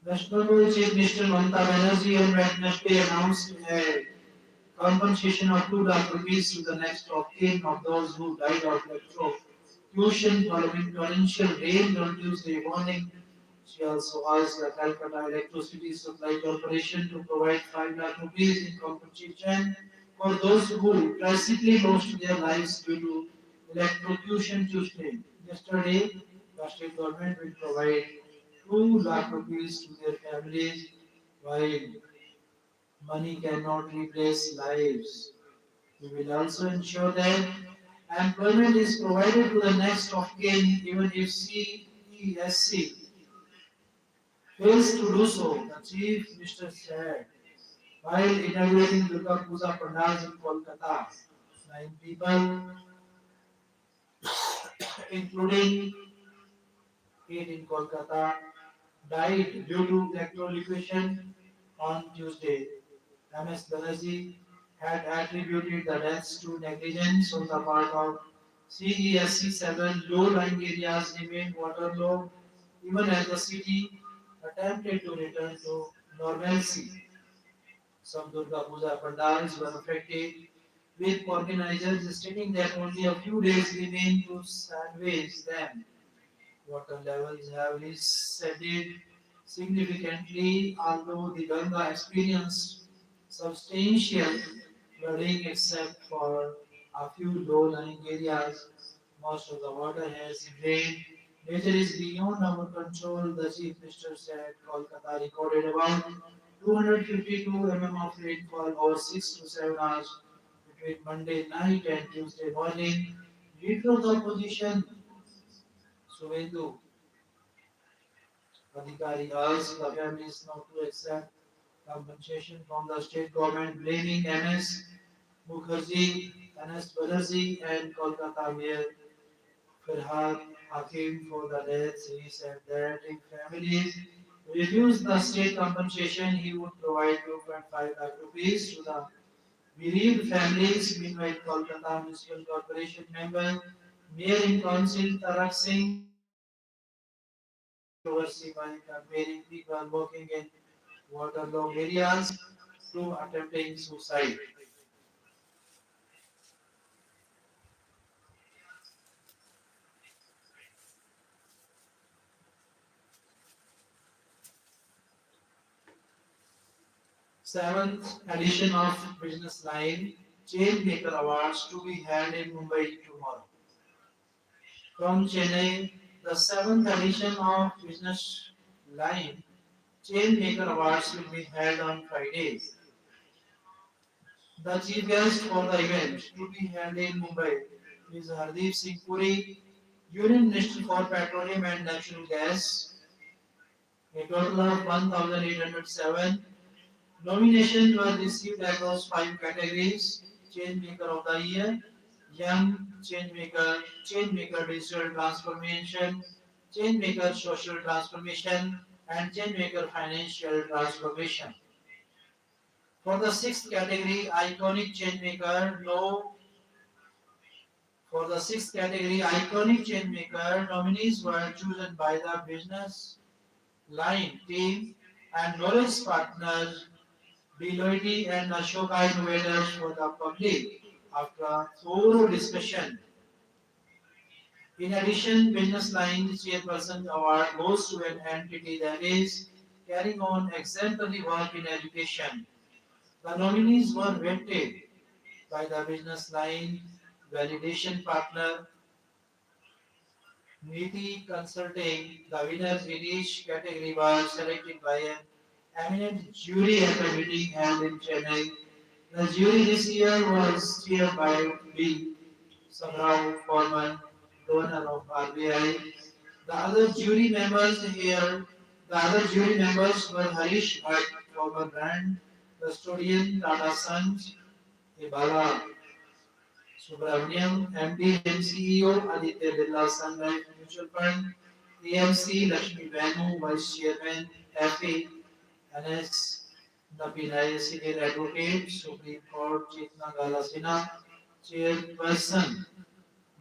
National Chief Minister Mamta Banerjee on Wednesday announced a compensation of 2 lakh rupees to the next of kin of those who died of electrocution following torrential rain on Tuesday morning. She also asked the Calcutta Electricity Supply Corporation to provide 5 lakh rupees in compensation for those who tragically lost their lives due to electrocution Tuesday. Yesterday, the state government will provide 2 lakh rupees to their families while money cannot replace lives. We will also ensure that employment is provided to the next of kin even if CESC fails to do so, the Chief Minister said. While inaugurating Durga Puja Pandals in Kolkata, 9 people, including 8 in Kolkata, died due to electrocution on Tuesday. MS Banerjee had attributed the deaths to negligence on the part of CESC. Several low-lying areas remained waterlogged even as the city attempted to return to normalcy. Some Durga Puja pandals were affected with organizers stating that only a few days remain to salvage them. Water levels have receded significantly, although the Ganga experienced substantial flooding except for a few low-lying areas. Most of the water has drained. Nature is beyond our control, the Chief Minister said. Kolkata recorded about 252 mm of rainfall over 6 to 7 hours between Monday night and Tuesday morning. Leader of the opposition, Suvendu Adhikari asked the families not to accept compensation from the state government, blaming MS Mukherjee, NS Banerjee, and Kolkata Mayor Firhad Hakim for the deaths. He said that if families refuse the state compensation, he would provide 2.5 lakh rupees to the bereaved families. Meanwhile, Kolkata Municipal Corporation member, Mayor in Council Tarak Singh said controversy by comparing people working in waterlogged areas to attempting suicide. Seventh edition of Business Line Maker Awards to be held in Mumbai tomorrow. From Chennai, the seventh edition of Business Line Maker Awards will be held on Friday. The chief guest for the event to be held in Mumbai is Hardeep Singh Puri, Union Minister for Petroleum and Natural Gas. A total of 1,807 nominations were received across five categories: Changemaker of the Year, Young Changemaker, Changemaker Digital Transformation, Changemaker Social Transformation, and Changemaker Financial Transformation. For the sixth category, Iconic Changemaker, no. For the sixth category, Iconic Changemaker, nominees were chosen by the business line team and knowledge partners Deloitte and Ashoka Innovators for the public after a thorough discussion. In addition, Business Line's Chairperson Award goes to an entity that is carrying on exemplary work in education. The nominees were vetted by the Business Line validation partner Niti Consulting. The winners in each category were selected by an eminent jury at a meeting held in Chennai. The jury this year was chaired by B. Sabrao, former governor of RBI. The other jury members were Harish Bhatt, former brand custodian, Tata Sons, Ibala Subramaniam, MD and CEO, Aditya Birla Sun Life Mutual Fund, AMC, Lakshmi Venu, Vice Chairman, FA, NS, Napilai, Senior Advocate, Supreme Court, Chetna Gala Sinha, Chairperson,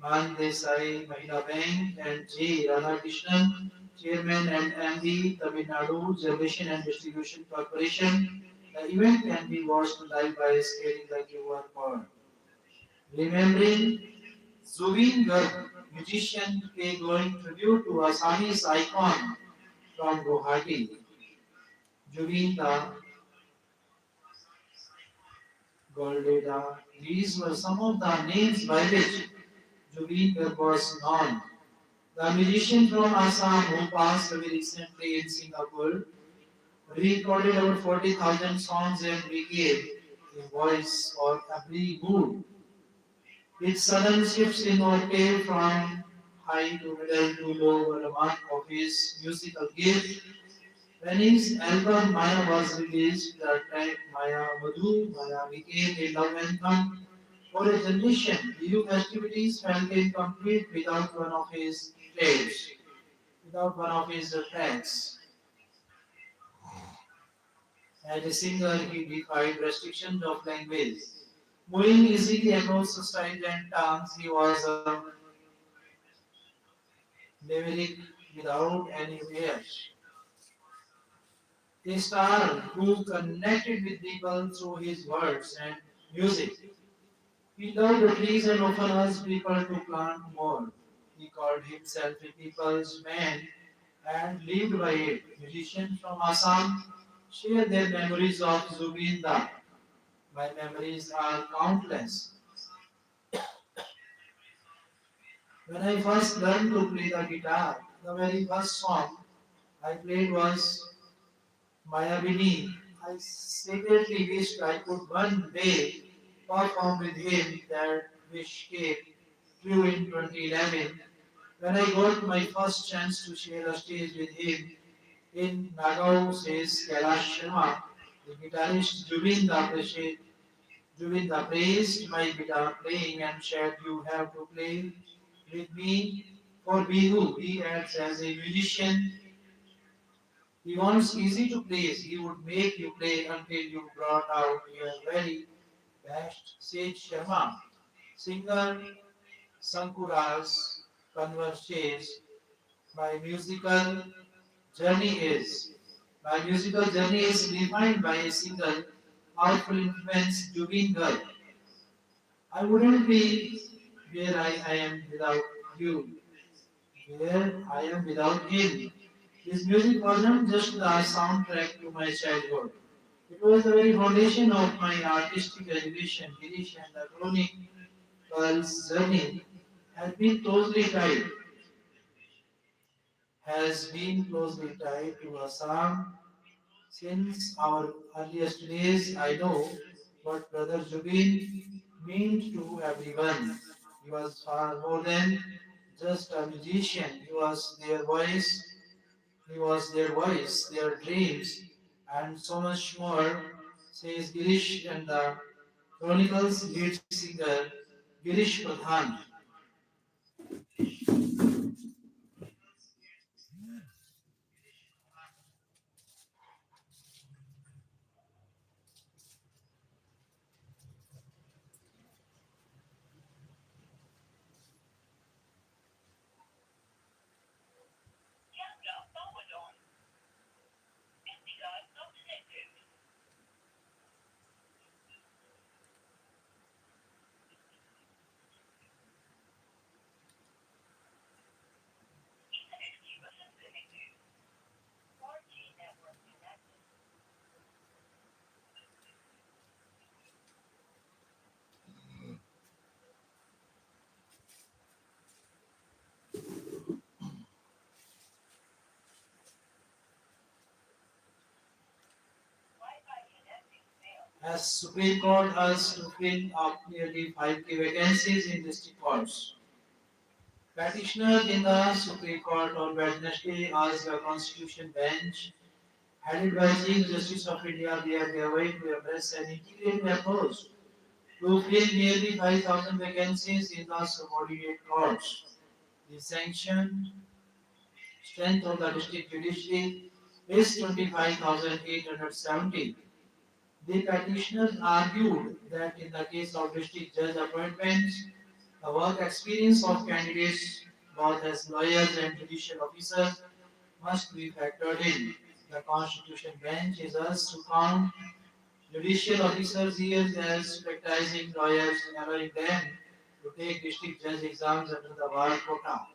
Man Desai, Mahila Bank, and J. Radhakrishnan, Chairman and MD, Tamil Nadu Generation and Distribution Corporation. The event can be watched live by scanning the QR code. Remembering Zubeen Garg, musician, pay glowing tribute to Assamese icon from Guwahati. Jubin Da Goldeda. These were some of the names by which Jubin Garg was known. The musician from Assam who passed away recently in Singapore recorded over 40,000 songs and became a voice for every mood. With sudden shifts in octave from high to middle to low were a mark of his musical gift. When his album Maya was released, the track Maya Madhu Maya became a love anthem for a generation. New festivities felt incomplete without one of his tracks. Without one of his tracks. As a singer, he defied restrictions of language. Moving easily across styles and tongues, he was a lyric without any fears. A star who connected with people through his words and music. He loved the trees and often asked people to plant more. He called himself a people's man and lived by it. Musicians from Assam share their memories of Zubinda. My memories are countless. When I first learned to play the guitar, the very first song I played was Mayabini. I secretly wished I could one day perform with him. That wish came true in 2011 when I got my first chance to share a stage with him in Nagaon, says Kailash Sharma. The guitarist Juvinda praised my guitar playing and said, "You have to play with me for Bihu." He adds, as a musician, he wants easy to please. He would make you play until you brought out your very best, said Sharma. Singer Sankura's converses, my journey is. my musical journey is defined by a single powerful influence, Jubin Garg. I wouldn't be where I am without you, where I am without him. His music wasn't just the soundtrack to my childhood. It was the very foundation of my artistic education. Girish and the Chronicles journey has been closely tied, has been closely tied to Assam since our earliest days. I know what Brother Zubin meant to everyone. He was far more than just a musician. He was their voice, their dreams, and so much more, says Girish and the Chronicles lead singer Girish Pradhan. As Supreme Court has to fill up nearly 5K vacancies in district courts. Petitioners in the Supreme Court on Wednesday asked the Constitution Bench, headed by Chief Justice of India, B.R. Gavai, to embrace an integrated approach to fill nearly 5,000 vacancies in the subordinate courts. The sanctioned strength of the district judiciary is 25,870. The petitioners argued that in the case of district judge appointments, the work experience of candidates, both as lawyers and judicial officers, must be factored in. The Constitution Bench is asked to count judicial officers' years as practicing lawyers, allowing them to take district judge exams under the bar quota.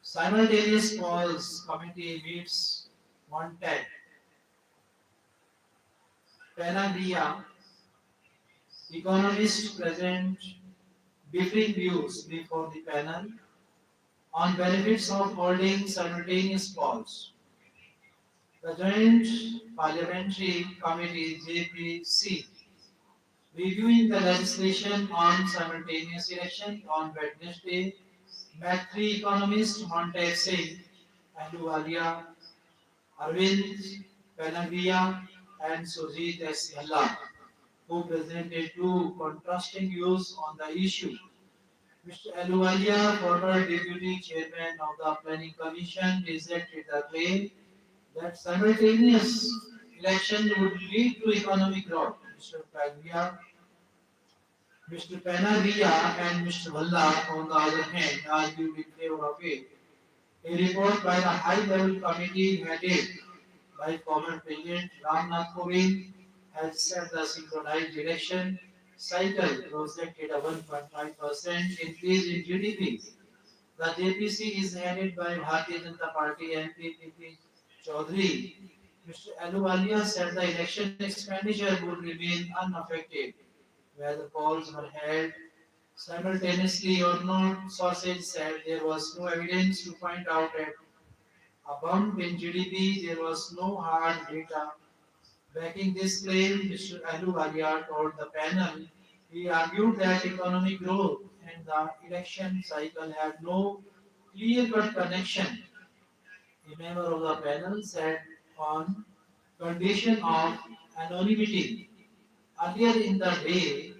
Simultaneous polls committee meets Montague, Panagria, economists present differing views before the panel on benefits of holding simultaneous polls. The Joint Parliamentary Committee JPC reviewing the legislation on simultaneous election on Wednesday met three economists Montague Singh, Ahluwalia, Arvind Panagria, and Sujit S. Bhalla, who presented two contrasting views on the issue. Mr. Ahluwalia, former deputy chairman of the Planning Commission, rejected the claim that simultaneous election would lead to economic growth. Mr. Panagria and Mr. Bhalla, on the other hand, argued in favor of it. A report by the high-level committee headed by former President Ramnath Kovind has set the synchronized election cycle projected a 1.5% increase in GDP. The JPC is headed by Bharatiya Janata Party MP PP Chaudhary. Mr. Ahluwalia said the election expenditure would remain unaffected, where the polls were held simultaneously or not. Sources said there was no evidence to point out at a bump in GDP. There was no hard data backing this claim. Mr. Ahluwalia told the panel. He argued that economic growth and the election cycle had no clear-cut connection. A member of the panel said on condition of anonymity. Earlier in the day,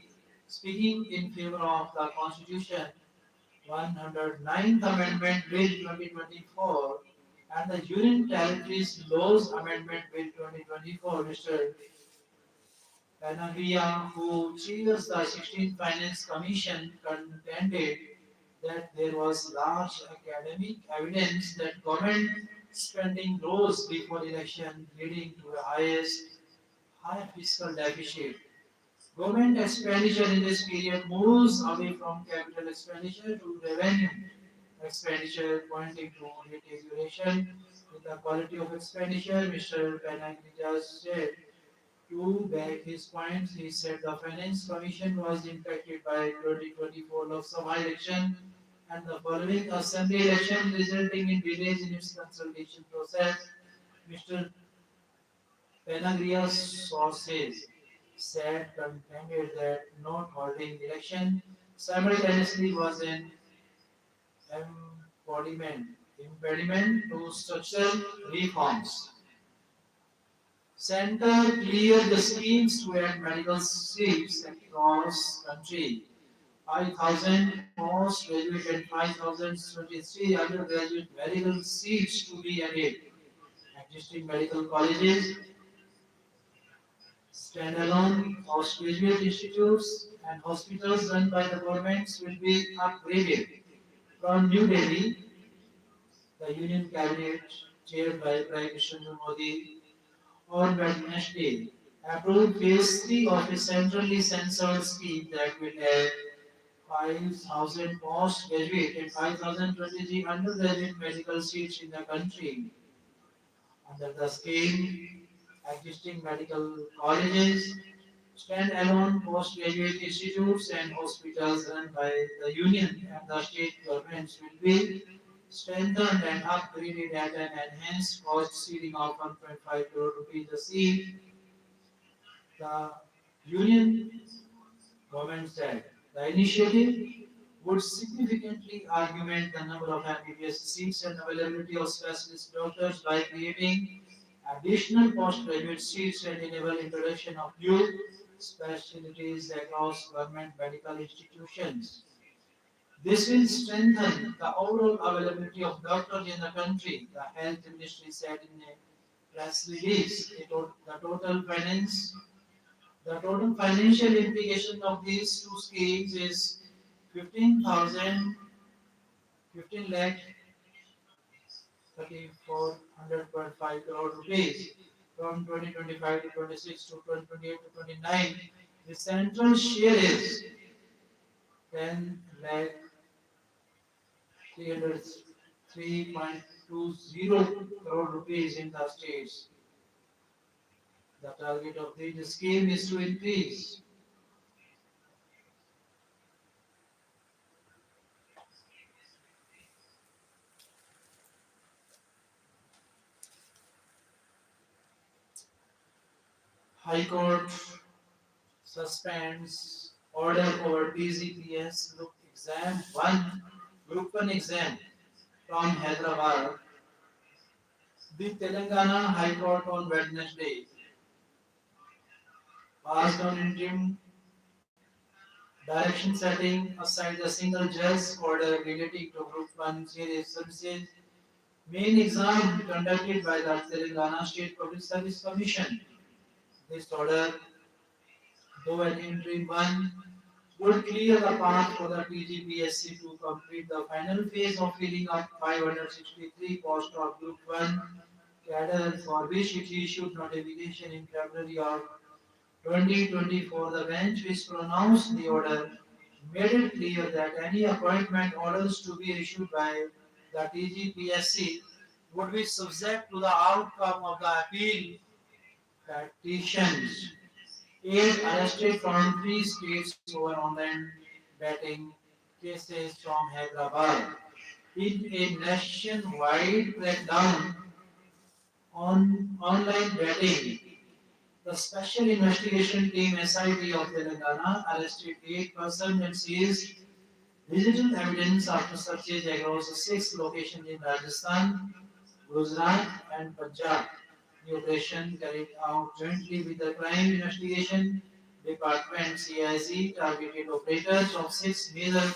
speaking in favor of the Constitution 109th Amendment Bill 2024 and the Union Territories Laws Amendment Bill 2024, Mr. Panavia, who chairs the 16th Finance Commission, contended that there was large academic evidence that government spending rose before election, leading to the higher fiscal deficit. Government expenditure in this period moves away from capital expenditure to revenue expenditure, pointing to deterioration in the quality of expenditure. Mr. Panagrija said to back his points, he said the Finance Commission was impacted by 2024 Lok Sabha election and the following assembly election, resulting in delays in its consultation process. Mr. Penagria's sources said contended that not holding the election simultaneously was an embodiment, impediment to structural reforms. Center cleared the schemes to add medical seats across country. 5,000 postgraduate and 5,023 undergraduate medical seats to be added. Existing medical colleges, standalone postgraduate institutes, and hospitals run by the governments will be upgraded. From New Delhi, the Union Cabinet, chaired by Prime Minister Modi, on Wednesday, approved phase 3 of a centrally censored scheme that will add 5,000 postgraduate and 5,023 undergraduate medical seats in the country. Under the scheme, existing medical colleges, stand-alone postgraduate institutes and hospitals run by the union and the state governments will be strengthened and upgraded at an enhanced cost ceiling of 1.5 crore rupees a seat. The union government said the initiative would significantly augment the number of MBBS seats and availability of specialist doctors by creating additional postgraduate seats and enable introduction of new specialties across government medical institutions. This will strengthen the overall availability of doctors in the country, the health ministry said in a press release. The total financial implication of these two schemes is 15 lakh 3400.5 crore rupees from 2025 to 26 to 2028 to 29. The central share is 10 lakh 303.20 crore rupees in the states. The target of the scheme is to increase High Court suspends order over PGPS Group 1 exam from Hyderabad. The Telangana High Court on Wednesday passed on interim direction setting aside a single judge order relating to Group 1 series services main exam conducted by the Telangana State Public Service Commission. This order, though an interim one, would clear the path for the PGPSC to complete the final phase of filling up 563 posts of Group 1 cadre for which it issued notification in February of 2024. The bench which pronounced the order made it clear that any appointment orders to be issued by the TGPSC would be subject to the outcome of the appeal petitions. Eight arrested from three states over online betting cases from Hyderabad. In a nationwide crackdown on online betting, the Special Investigation Team SIT of Telangana arrested 8 persons and seized digital evidence after searches across six locations in Rajasthan, Gujarat, and Punjab. The operation carried out jointly with the Crime Investigation Department (CIC) targeted operators of six major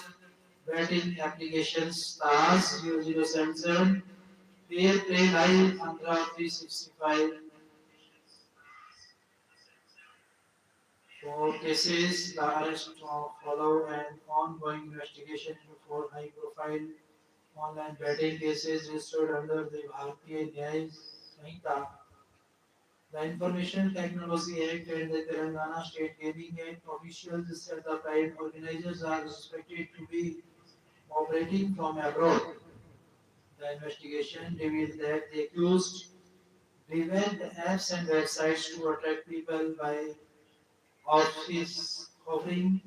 betting applications: Stars 0077, Fair Play Live, Andhra 365. For cases, the arrest follow an ongoing investigation into four high-profile online betting cases registered under the Bharatiya Nyaya Sanhita, the Information Technology Act and the Telangana State Gaming Act. Officials said the private organizers are suspected to be operating from abroad. The investigation revealed that the accused developed apps and websites to attract people by offering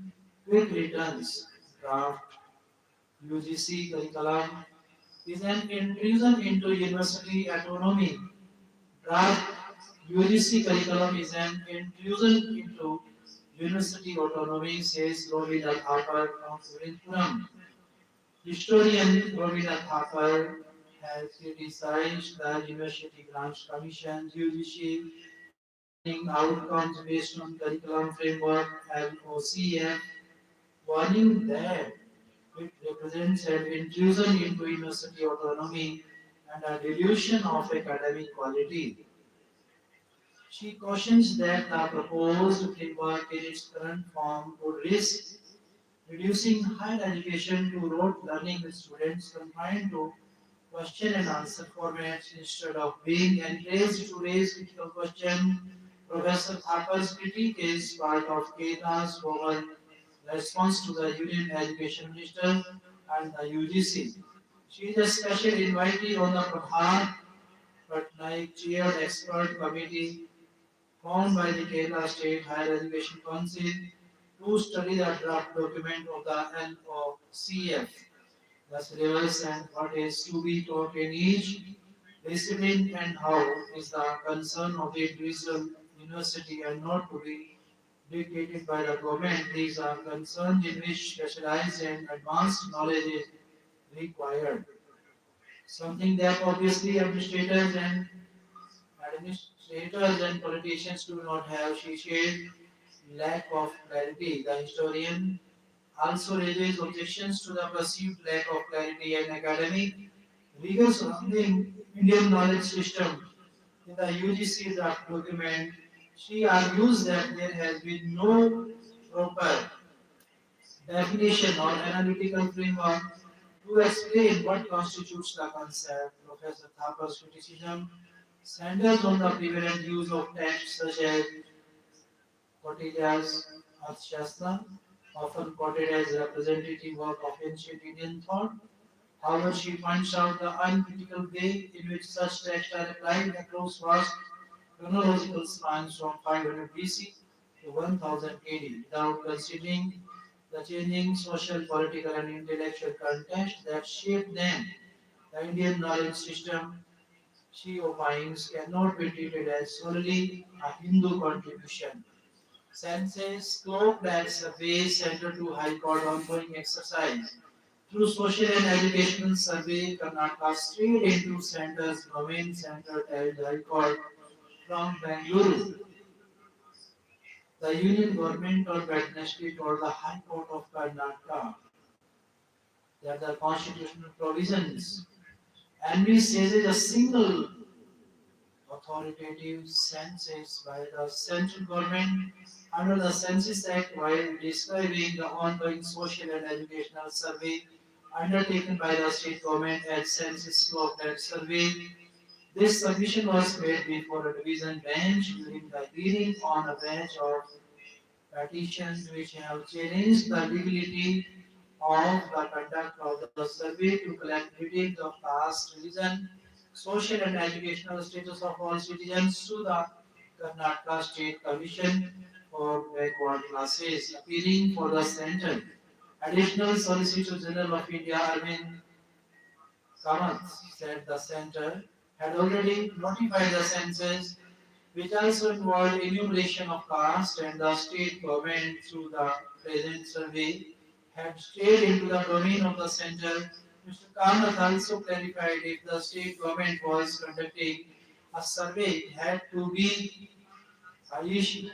quick returns. Draft UGC curriculum is an intrusion into university autonomy. Draft UGC curriculum is an intrusion into university autonomy, says Rovina Thapar from Surinpuram. Historian Rovina Thapar has criticized the University Grants Commission UGC defining outcomes based on curriculum framework LOCF, warning that it represents an intrusion into university autonomy and a dilution of academic quality. She cautions that the proposed framework in its current form would risk reducing higher education to rote learning with students confined to question and answer formats instead of being encouraged to raise critical questions. Professor Thapar's critique is part of Kerala's formal response to the Union Education Minister and the UGC. She is a special invitee on the Pradhan Patnaik chaired expert committee formed by the Kerala State Higher Education Council to study the draft document of the LOCF, the syllabus and what is to be taught in each discipline and how is the concern of the individual university and not to be dictated by the government. These are concerns in which specialized and advanced knowledge is required. Something that obviously administrators and politicians do not have. She shared lack of clarity. The historian also raises objections to the perceived lack of clarity and academic rigor surrounding Indian knowledge system. In the UGC draft document, she argues that there has been no proper definition or analytical framework to explain what constitutes the concept. Professor Thapar's criticism centers on the prevalent use of texts such as Kautilya's Arthashastra, often quoted as representative work of ancient Indian thought. However, she points out the uncritical way in which such texts are applied across vast chronological spans from 500 BC to 1000 AD without considering the changing social, political, and intellectual context that shaped them. The Indian knowledge system, she opines, cannot be treated as solely a Hindu contribution. Census scope that surveys central to High Court ongoing exercise. Through social and educational survey, Karnataka strayed into center's domain center held High Court from Bangalore. The Union Government of Wednesday told the High Court of Karnataka that the constitutional provisions envisages a single authoritative census by the central government under the Census Act while describing the ongoing social and educational survey undertaken by the state government as census scope that survey This submission was made before a division bench during the hearing on a batch of petitions which have challenged the legality of the conduct of the survey to collect details of caste, religion, social and educational status of all citizens to the Karnataka State Commission for Backward Classes, appearing for the center. Additional Solicitor General of India, Arvind Kamath, said the center had already notified the census, which also involved enumeration of caste, and the state government through the present survey had strayed into the domain of the center. Mr. Kamath also clarified if the state government was conducting a survey, a issue,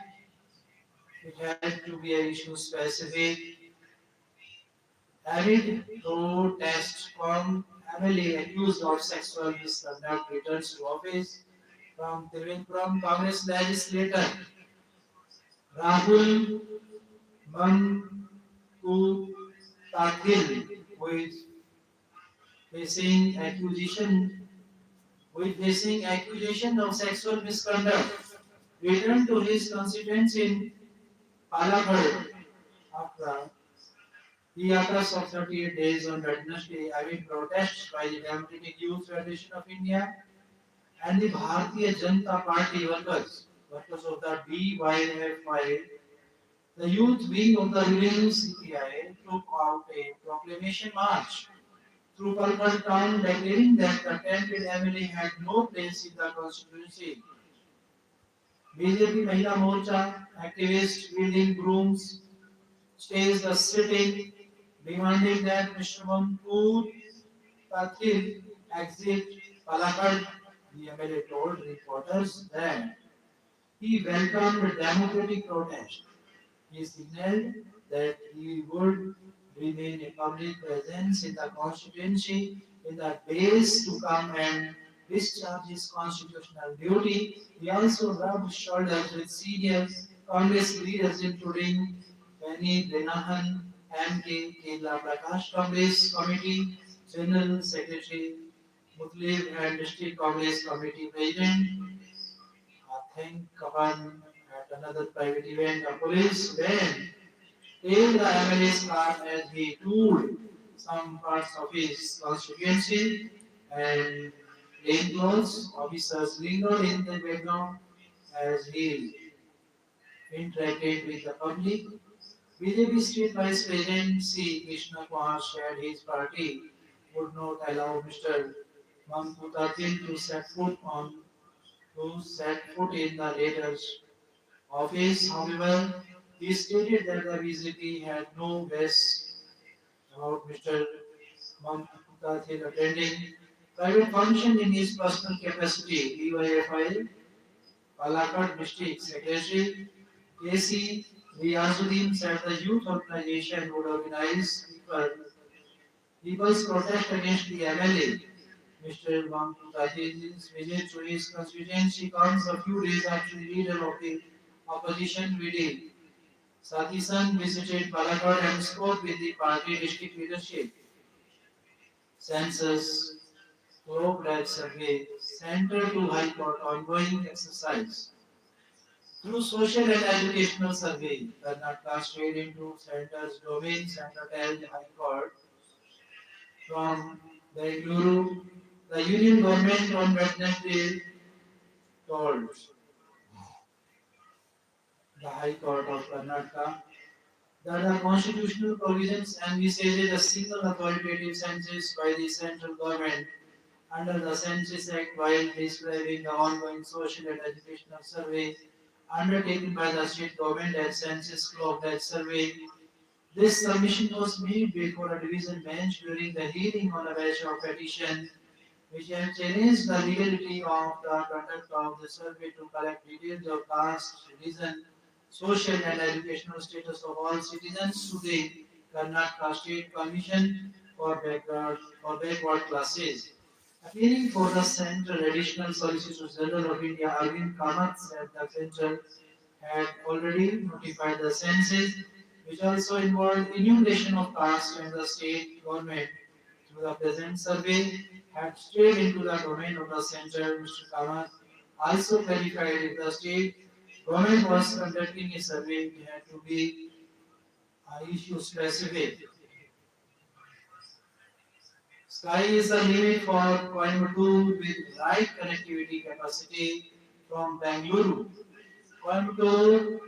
it had to be a issue specific. Amid protest from MLA accused of sexual misconduct returns to office from Trivandrum Congress legislator Rahul Mankupatil, who is facing accusation of sexual misconduct, returned to his constituency in Palakkad after hiatus of 38 days on Wednesday amid protests by the Democratic Youth Federation of India and the Bharatiya Janata Party workers of the DYFI. The youth wing of the ruling CPI took out a proclamation march through Palkar town declaring that the talented MLA had no place in the constituency. BJP Mahila Morcha activists wielding brooms staged a sitting demanding that Mr. Manpur Patil exit Palakkad. The MLA told reporters that he welcomed democratic protest. He signaled that he would remain a public presence in the constituency in the days to come and discharge his constitutional duty. He also rubbed shoulders with senior Congress leaders, including Benny Benahan, MK, Kerala Prakash Congress Committee, General Secretary Mutlib, and District Congress Committee President Atheng Kapan at another private event. A police van tailed the MLA's car as he toured some parts of his constituency, and plainclothes officers lingered in the background as he interacted with the public. BJP State Vice President C. Krishna Kumar shared his party would not allow Mr. Mamkutatil to set foot in the latter's office. However, he stated that the BJP had no guess about Mr. Mamkutatil attending private function in his personal capacity. DYFI Palakkad District Secretary K.C. Riyazuddin said the youth organization would organize people's protest against the MLA. Mr. Mamkutatil's visit to his constituency comes a few days after the leader of the opposition, VD Satisan, visited Palakkad and spoke with the party district leadership. Census probe survey Center to High Court ongoing exercise. Through social and educational survey, Karnataka strayed into center's domain. Center held High Court from Bengaluru. The Union government on Wednesday told the High Court of Karnataka that the constitutional provisions envisaged a single authoritative census by the central government under the Census Act while describing the ongoing social and educational survey undertaken by the state government as census clock that survey. This submission was made before a division bench during the hearing on a batch of petition which have challenged the legality of the conduct of the survey to collect details of caste, religion, social and educational status of all citizens to the Karnataka State Commission for backward classes. Appearing for the Central Additional Solicitor General of India, Arvind Kamath said the Central had already notified the census, which also involved enumeration of caste, and the state government to the present survey had strayed into the domain of the center. Mr. Kamath also clarified if the state government was conducting a survey, it had to be issue specific. Sky is the limit for Coimbatore with right connectivity capacity from Bangalore. Coimbatore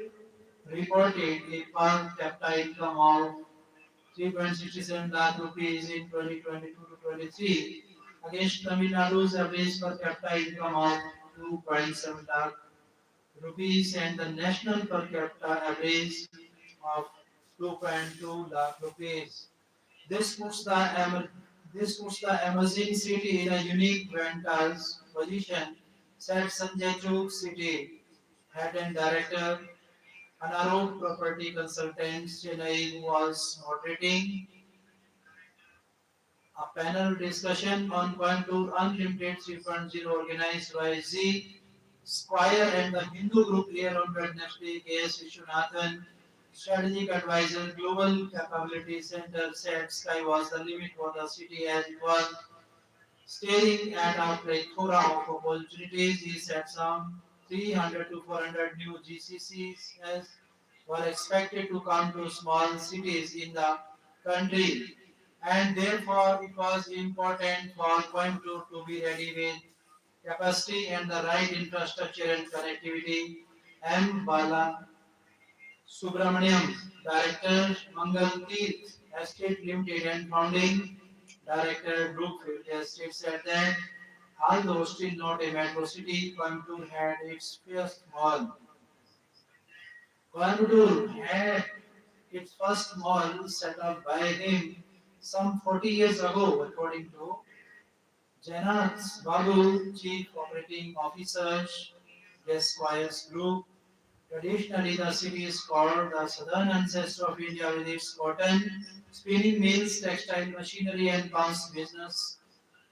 reported a per capita income of 3.67 lakh rupees in 2022 to 23 against Tamil Nadu's average per capita income of 2.7 lakh rupees and the national per capita average of 2.2 lakh rupees. This puts the this puts the emerging city in a unique vantage position, said Sanjay Chugh, city head and director, Anarope Property Consultants, Chennai, who was moderating a panel discussion on Coimbatore Unlimited 3.0 organized by Z Squire and the Hindu group here on Wednesday. K.S. Vishwanathan, strategic advisor, Global Capability Center, said sky was the limit for the city as it was staring at a plethora of opportunities. He said some 300 to 400 new GCCs were expected to come to small cities in the country, and therefore it was important for Coimbatore to be ready with capacity and the right infrastructure and connectivity. M. Bala Subramaniam, Director, Mangal Teeth Estate Limited and founding Director, Brookfield Estate, said that although still not a metro city, Coimbatore had its first mall. Coimbatore had its first mall set up by him some 40 years ago, according to Janath Babu, Chief Operating Officer, Esquires Group. Traditionally, the city is called the southern ancestor of India with its cotton, spinning mills, textile machinery, and pumps business.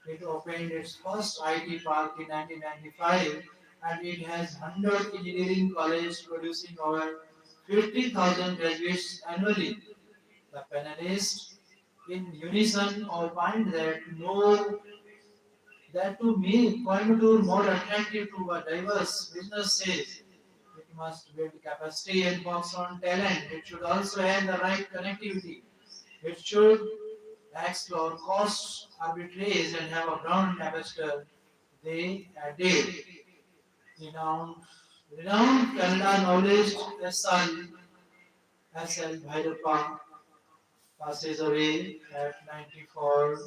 It opened its first IT park in 1995 and it has 100 engineering colleges producing over 50,000 graduates annually. The panelists in unison opined that to make Coimbatore more attractive to a diverse businesses, it must build capacity and focus on talent. It should also have the right connectivity. It should explore cost arbitrage and have a brand ambassador. They added renowned, renowned Canada knowledge SL Bhairappa passes away at 94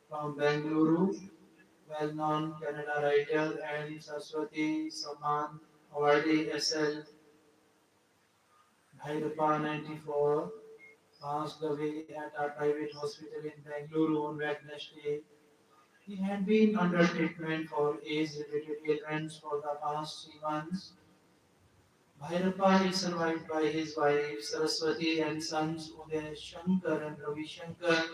from Bengaluru. Well-known Kannada writer and Saraswati Samman awardee SL Bhairappa 94 passed away at a private hospital in Bengaluru on Wednesday. He had been under treatment for age-related ailments for the past 3 months. Bhairappa is survived by his wife Saraswati and sons Uday Shankar and Ravi Shankar.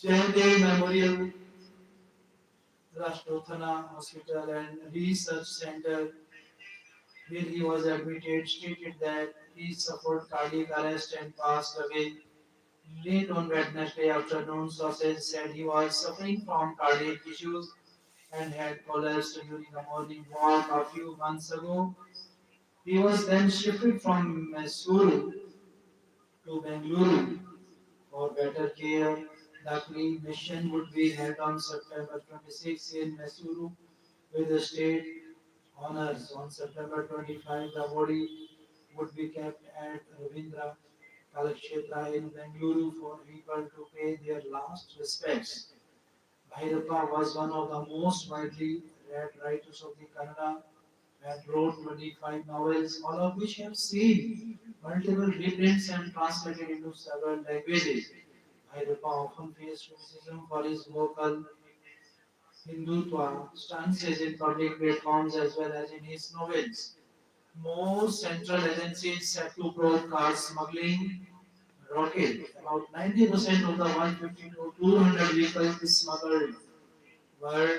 Jayadev Memorial Rashtrothana Hospital and Research Center, where he was admitted, stated that he suffered cardiac arrest and passed away late on Wednesday afternoon. Sources said he was suffering from cardiac issues and had collapsed during a morning walk a few months ago. He was then shifted from Mysuru to Bengaluru for better care. The cremation would be held on September 26 in Mysuru with the state honors. On September 25, the body would be kept at Ravindra Kalakshetra in Bengaluru for people to pay their last respects. Bhairappa was one of the most widely read writers of the Kannada and wrote 25 novels, all of which have seen multiple reprints and translated into several languages. Bhairappa often faced criticism for his vocal Hindutva stances in public platforms as well as in his novels. Most central agencies set to probe car smuggling rocket. About 90% of the 150 to 200 vehicles smuggled were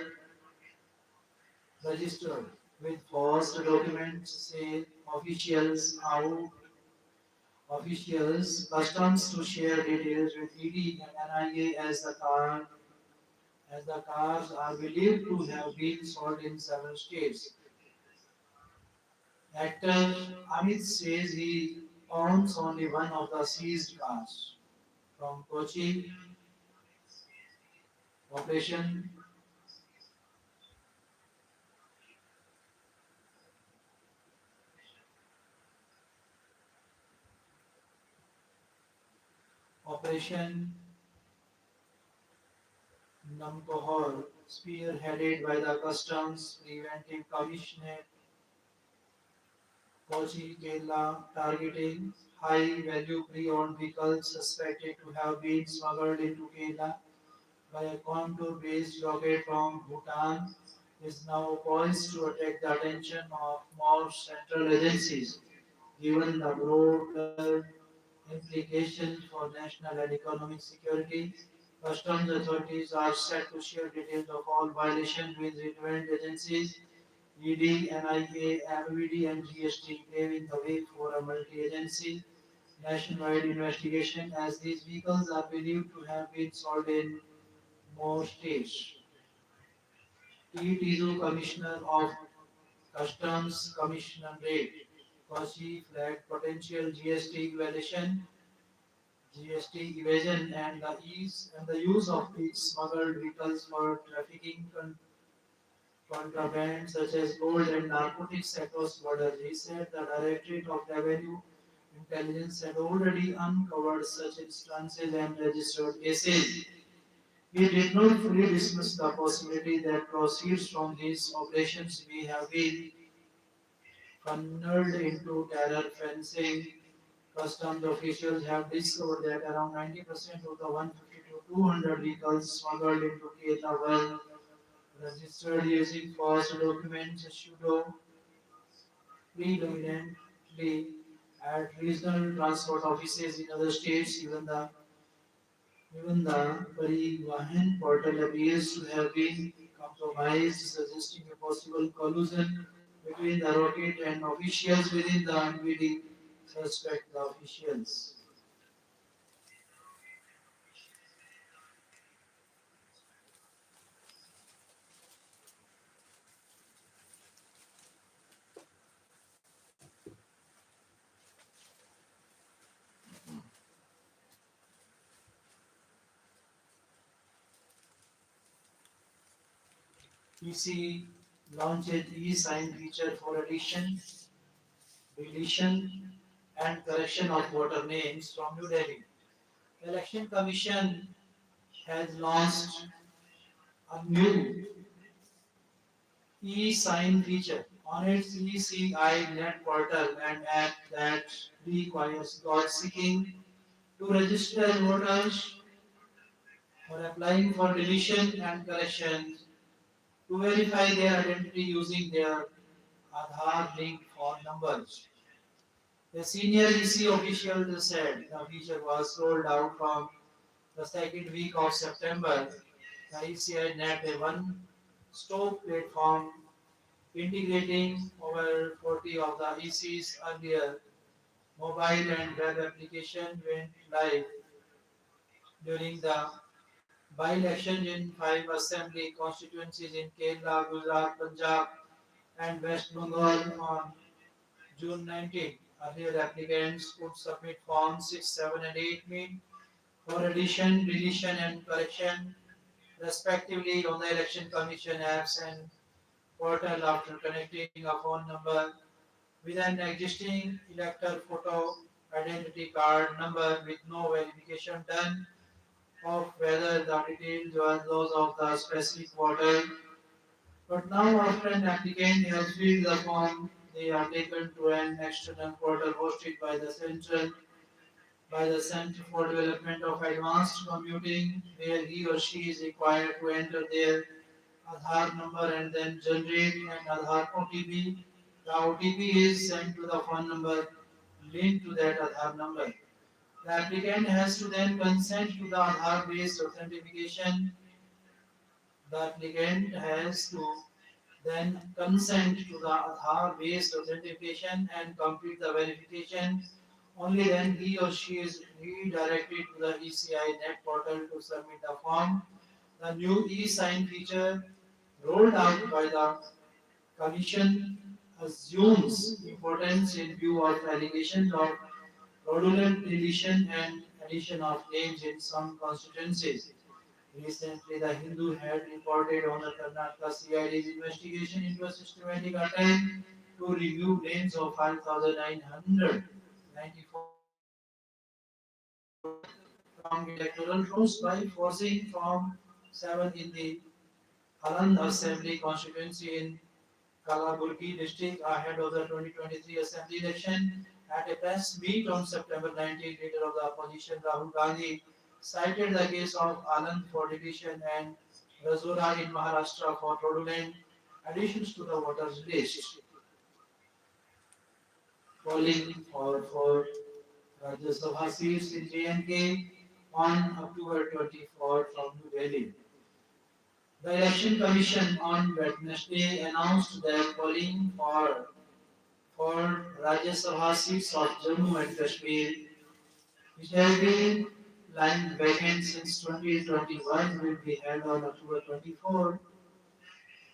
registered with false documents, say officials. Out officials, customs to share details with ED and NIA as the cars are believed to have been sold in several states. Actor Amit says he owns only one of the seized cars. From Kochi, Operation Operation Namkohor, spearheaded by the Customs Preventive Commissioner Kochi, Kerala, targeting high-value pre-owned vehicles suspected to have been smuggled into Kerala by a contour-based rocket from Bhutan, is now poised to attract the attention of more central agencies, given the broader implications for national and economic security. Customs authorities are set to share details of all violations with relevant agencies, ED, NIA, MVD, and GST, paving the way for a multi-agency nationwide investigation as these vehicles are believed to have been sold in more states. TTZO Commissioner of Customs Commissionerate Kochi flagged potential GST evasion, and the use of these smuggled vehicles for trafficking contraband such as gold and narcotics across borders. He said the Directorate of Revenue Intelligence had already uncovered such instances and registered cases. He did not fully dismiss the possibility that proceeds from these operations may have been funneled into terror fencing. Customs officials have discovered that around 90% of the 150 to 200 vehicles smuggled into Kerala were registered using false documents issued predominantly at regional transport offices in other states. Even the Parivahan portal appears to have been compromised, suggesting a possible collusion between the rocket and officials within the NVD. Suspect the officials. EC launched e-sign feature for addition, deletion, and correction of voter names from New Delhi. The Election Commission has launched a new e-sign feature on its ECI net portal and app that requires God seeking to register voters for applying for deletion and correction to verify their identity using their Aadhaar linked phone numbers. The senior EC official said the feature was rolled out from the second week of September. The ECI net a one-stop platform integrating over 40 of the EC's earlier mobile and web application went live during the by-election in five assembly constituencies in Kerala, Gujarat, Punjab, and West Bengal on June 19. Earlier applicants could submit forms 6, 7, and 8 mean for addition, deletion, and correction, respectively, on the Election Commission apps and portal after connecting a phone number with an existing elector photo identity card number with no verification done of whether the details were those of the specific voter. But now, after an applicant has filled the form, they are taken to an external portal hosted by the Center for Development of Advanced Computing, where he or she is required to enter their Aadhaar number and then generate an Aadhaar OTP. The OTP is sent to the phone number linked to that Aadhaar number. The applicant has to then consent to the Aadhaar based authentication. The applicant has to then consent to the Aadhaar based authentication and complete the verification Only then he or she is redirected to the ECI net portal to submit the form. The new e-sign feature rolled out by the Commission assumes importance in view of allegations of fraudulent deletion and addition of names in some constituencies. Recently, the Hindu had reported on the Karnataka CID's investigation into a systematic attempt to review names of 5,994 from electoral rolls by forcing from 7 in the Aland Assembly constituency in Kalaburgi district ahead of the 2023 Assembly election. At a press meet on September 19, leader of the opposition Rahul Gandhi cited the case of Anand for deletion and Razora in Maharashtra for fraudulent additions to the voters list. Polling for Rajya Sabha seats in J&K on October 24 from New Delhi. The Election Commission on Wednesday announced that polling for Rajya Sabha seats of Jammu and Kashmir, which have been lying vacant since 2021, will be held on October 24.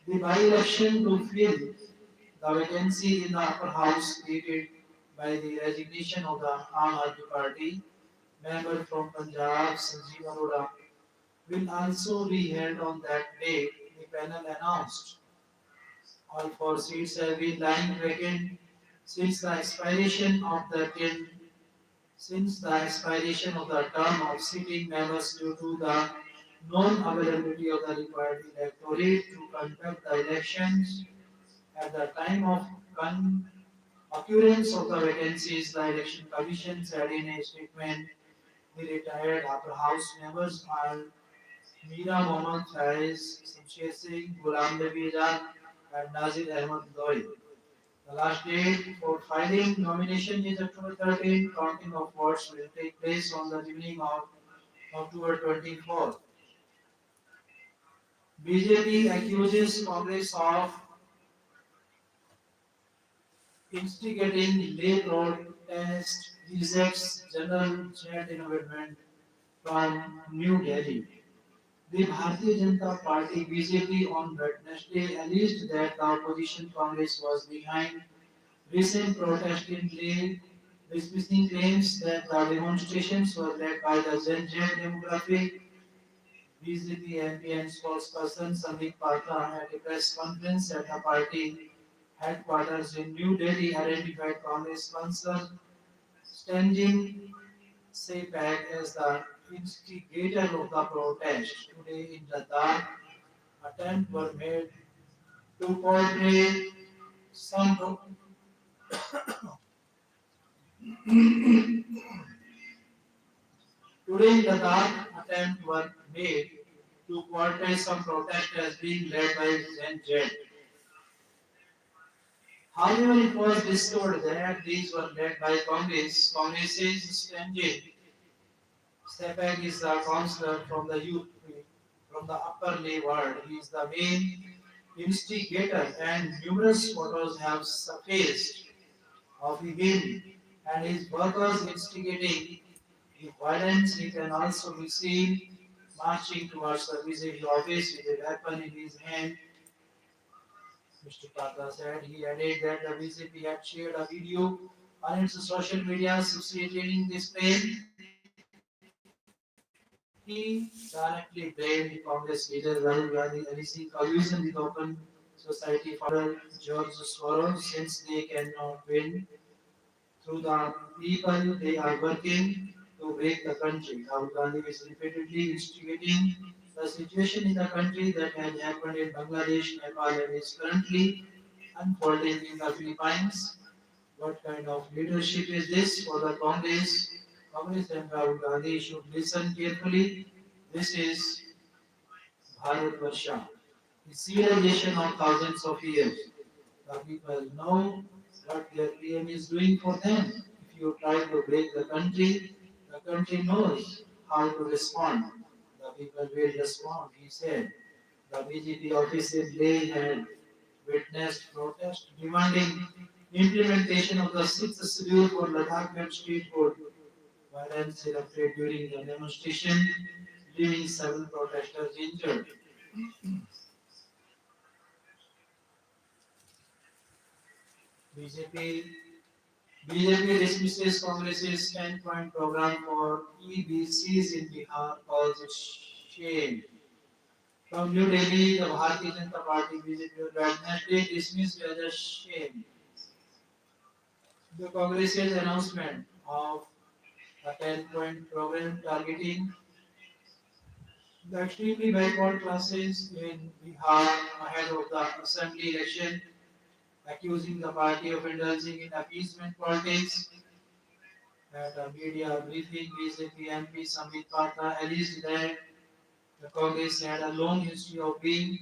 The by-election to fill the vacancy in the upper house created by the resignation of the Aam Aadmi Party member from Punjab, Sanjeev Arora, will also be held on that date, the panel announced. All four seats have been lying vacant since the expiration of the term since the expiration of the term of sitting members due to the non-availability of the required electorate to conduct the elections at the time of occurrence of the vacancies, the Election Commission said in a statement. The retired upper house members are Meera Mohammad Faiz, Shamsher Singh, Ghulam Nabi Azad, and Nazir Ahmad Loi. The last date for filing nomination is October 13. Counting of votes will take place on the evening of October 24. BJP accuses Congress of instigating lay protest, rejects General Chat involvement from New Delhi. The Bharatiya Janata Party (BJP) on Wednesday alleged that the opposition Congress was behind recent protests in Leh, dismissing claims that the demonstrations were led by the Gen Z demographic. BJP MP and spokesperson Samik Patra at a press conference at the party headquarters in New Delhi identified Congress councillor Stanjin Sepag as the instigator of the protest. Today in Ladakh, attempts were made to portray some Today in Ladakh, attempts were made to portray some protest as being led by Gen Z. However, it was discovered that these were led by Congress. Congress's Stanjin Sepag is a councillor from the youth from the upper Leh ward. He is the main instigator, and numerous photos have surfaced of him and his workers instigating the violence. He can also be seen marching towards the BJP office with a weapon in his hand. Mr. Patra said he added that the BJP had shared a video on its social media substantiating this claim. He directly blamed Congress leader Rahul Gandhi, alleging collusion with Open Society founder George Soros since they cannot win through the people they are working to break the country. Rahul Gandhi is repeatedly instigating the situation in the country that has happened in Bangladesh, Nepal, and is currently unfolding in the Philippines. What kind of leadership is this for the Congress? Congress and Rahul Gandhi should listen carefully. This is Bharatvarsha, the civilization of thousands of years. The people know what their PM is doing for them. If you try to break the country knows how to respond. The people will respond, he said. The BJP office in Leh had witnessed protest demanding Implementation of the sixth schedule for Ladakh and street violence erupted during the demonstration, leaving seven protesters injured. BJP BJP dismisses Congress's 10-point program for EBCs in Bihar, calls it shame. From New Delhi, the Bharatiya Janata Party BJP on Wednesday dismissed as a shame the Congress's announcement of a 10-point program targeting the extremely backward classes in Bihar ahead of the assembly election, accusing the party of indulging in appeasement politics. At a media briefing, BJP MP Samit Patra alleged that the Congress had a long history of being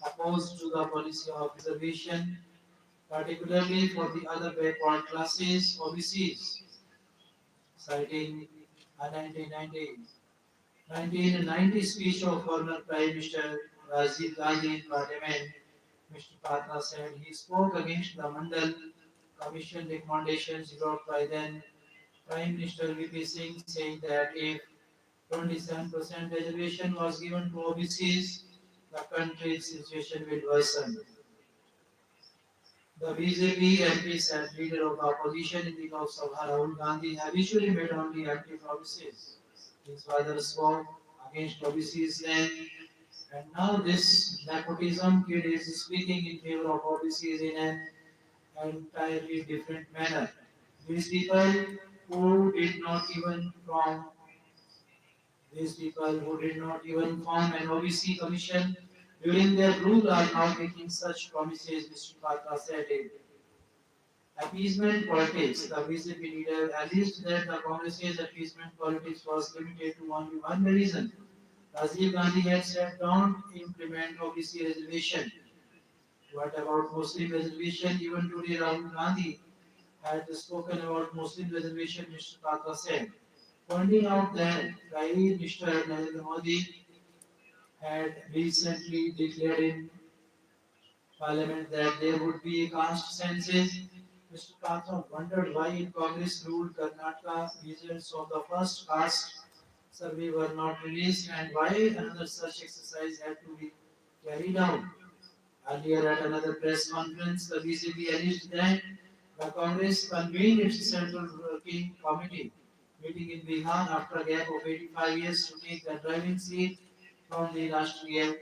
opposed to the policy of reservation, particularly for the other backward classes, OBCs, citing a 1990 speech of former Prime Minister Rajiv Gandhi in Parliament. Mr. Patra said he spoke against the Mandal Commission recommendations brought by then Prime Minister VP Singh, saying that if 27% reservation was given to OBCs, the country's situation will worsen. The BJP MP said leader of the opposition in the Lok Sabha Rahul Gandhi habitually made only anti-promises. His father spoke against OBCs then, and now this nepotism kid is speaking in favor of OBCs in an entirely different manner. These people who did not even from These people who did not even form an OBC commission during their rule are now making such promises, Mr. Patra said in appeasement politics. The BJP leader alleged that the Congress's appeasement politics was limited to only one reason. Rajiv Gandhi had said don't implement OBC reservation. What about Muslim reservation? Even today Rahul Gandhi had spoken about Muslim reservation, Mr. Patra said, pointing out that Prime Minister Narendra Modi had recently declared in Parliament that there would be a caste census. Mr. Patra wondered why in Congress ruled Karnataka results of the first caste survey were not released and why another such exercise had to be carried out. Earlier at another press conference, the BJP alleged that the Congress convened its Central Working Committee meeting in Bihar after a gap of 85 years to take the driving seat from the Rashtriya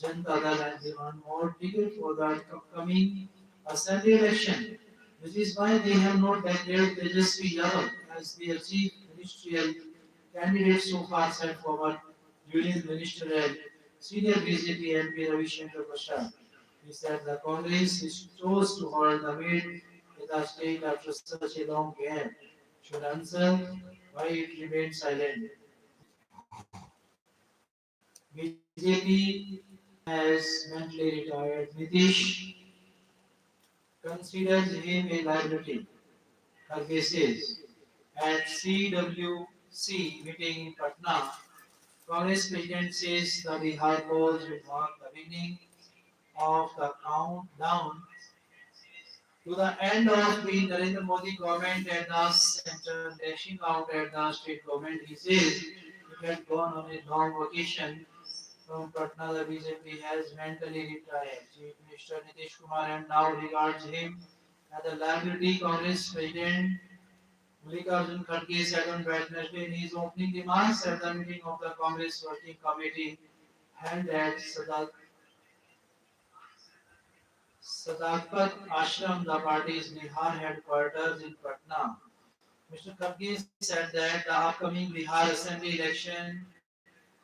Janata Dal and demand more ticket for the upcoming assembly election. This is why they have not declared Tejasvi Yadav as their chief ministerial candidate so far set forward during ministerial senior BJP MP Ravi Shankar Prasad. He said the Congress is chose to hold the meet in the state after such a long gap. Should answer why it remained silent. BJP has mentally retired Nitish considers him a liability. Kharge says at CWC meeting in Patna, Congress President says the Bihar polls will mark the beginning of the countdown to the end of the Narendra Modi government at the center, lashing out at the state government. He says it had gone on a long vacation from Patna. The BJP has mentally retired. Chief Minister Nitish Kumar and now regards him as a liability. Congress President Mallikarjun Kharge said on Wednesday in his opening remarks at the meeting of the Congress Working Committee held at Sadaqat Ashram, the party's Bihar headquarters in Patna. Mr. Kharge said that the upcoming Bihar Assembly election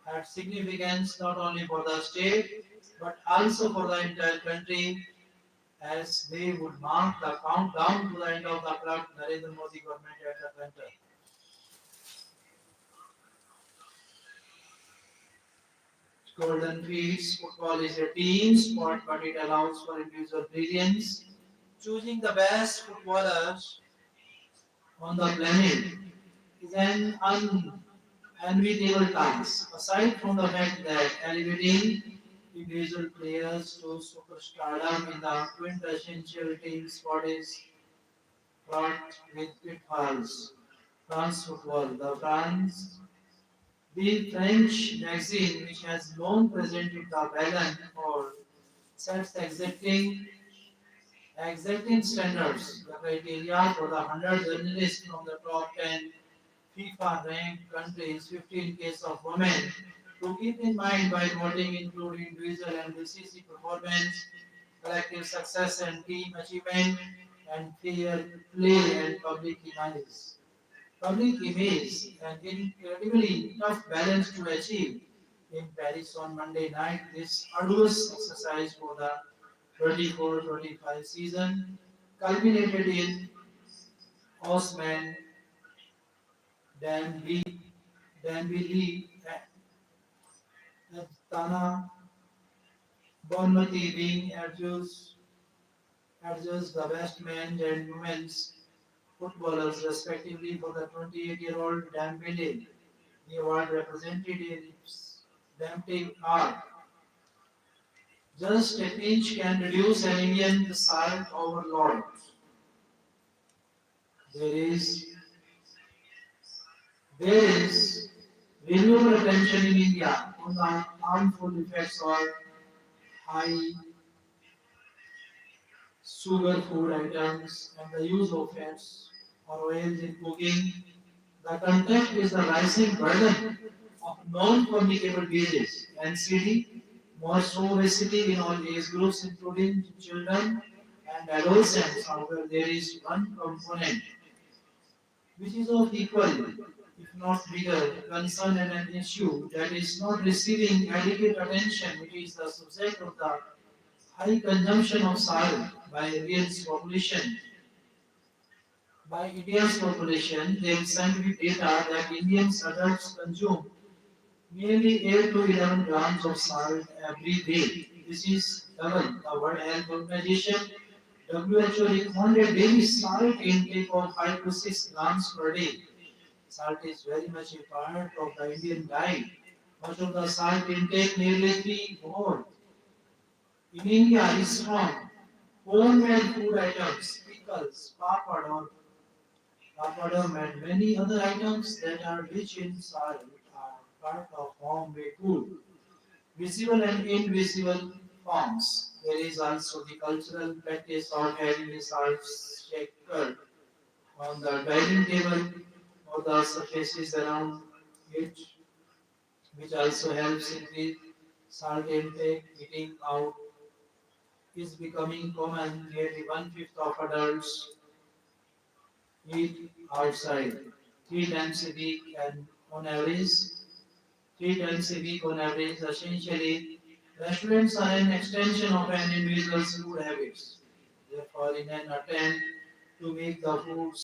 had significance not only for the state but also for the entire country as they would mark the countdown to the end of the corrupt Narendra Modi government at the center. Golden Fields football is a team sport, but it allows for individual brilliance. Choosing the best footballers on the planet is an unenviable task. Aside from the fact that elevating individual players to superstardom in the quintessential team sport is fraught with pitfalls. France football. The French magazine, which has long presented the balance for sets exacting standards, the criteria for the 100 journalists from the top 10 FIFA ranked countries, 50 in case of women, to keep in mind while voting include individual and BCC performance, collective success and team achievement, and fair play and public image. Public image, an incredibly tough balance to achieve. In Paris on Monday night, this arduous exercise for the 24-25 season culminated in Osman Dembele, Dembele and Tana Bonmati being adjudged the best men and women's footballers respectively for the 28-year-old Dembele. The award represented its damping art. Just a pinch can reduce an Indian side overload. There is there is renewable attention in India on the harmful effects of high sugar food items and the use of fats or oils in cooking. The context is the rising burden of non-communicable diseases, NCD, more so obesity in all age groups, including children and adolescents. However, there is one component which is of equal, if not bigger, concern and an issue that is not receiving adequate attention. It is the subject of the high consumption of salt by India's population. By India's population, there is scientific data that Indians adults consume nearly 8 to 11 grams of salt every day. This is double the World Health Organization WHO recommended daily salt intake of 5 to 6 grams per day. Salt is very much a part of the Indian diet. Much of the salt intake, nearly three-fourths, in India is from homemade food items, pickles, papadum, and many other items that are rich in salt are part of homemade food. Visible and invisible forms. There is also the cultural practice of having a salt shaker on the dining table or the surfaces around it, which also helps increase salt intake. Eating out is becoming common. Nearly one-fifth of adults eat outside 3 times a week and on average 3 times a week on average. Essentially, restaurants are an extension of an individual's food habits. Therefore, in an attempt to make the food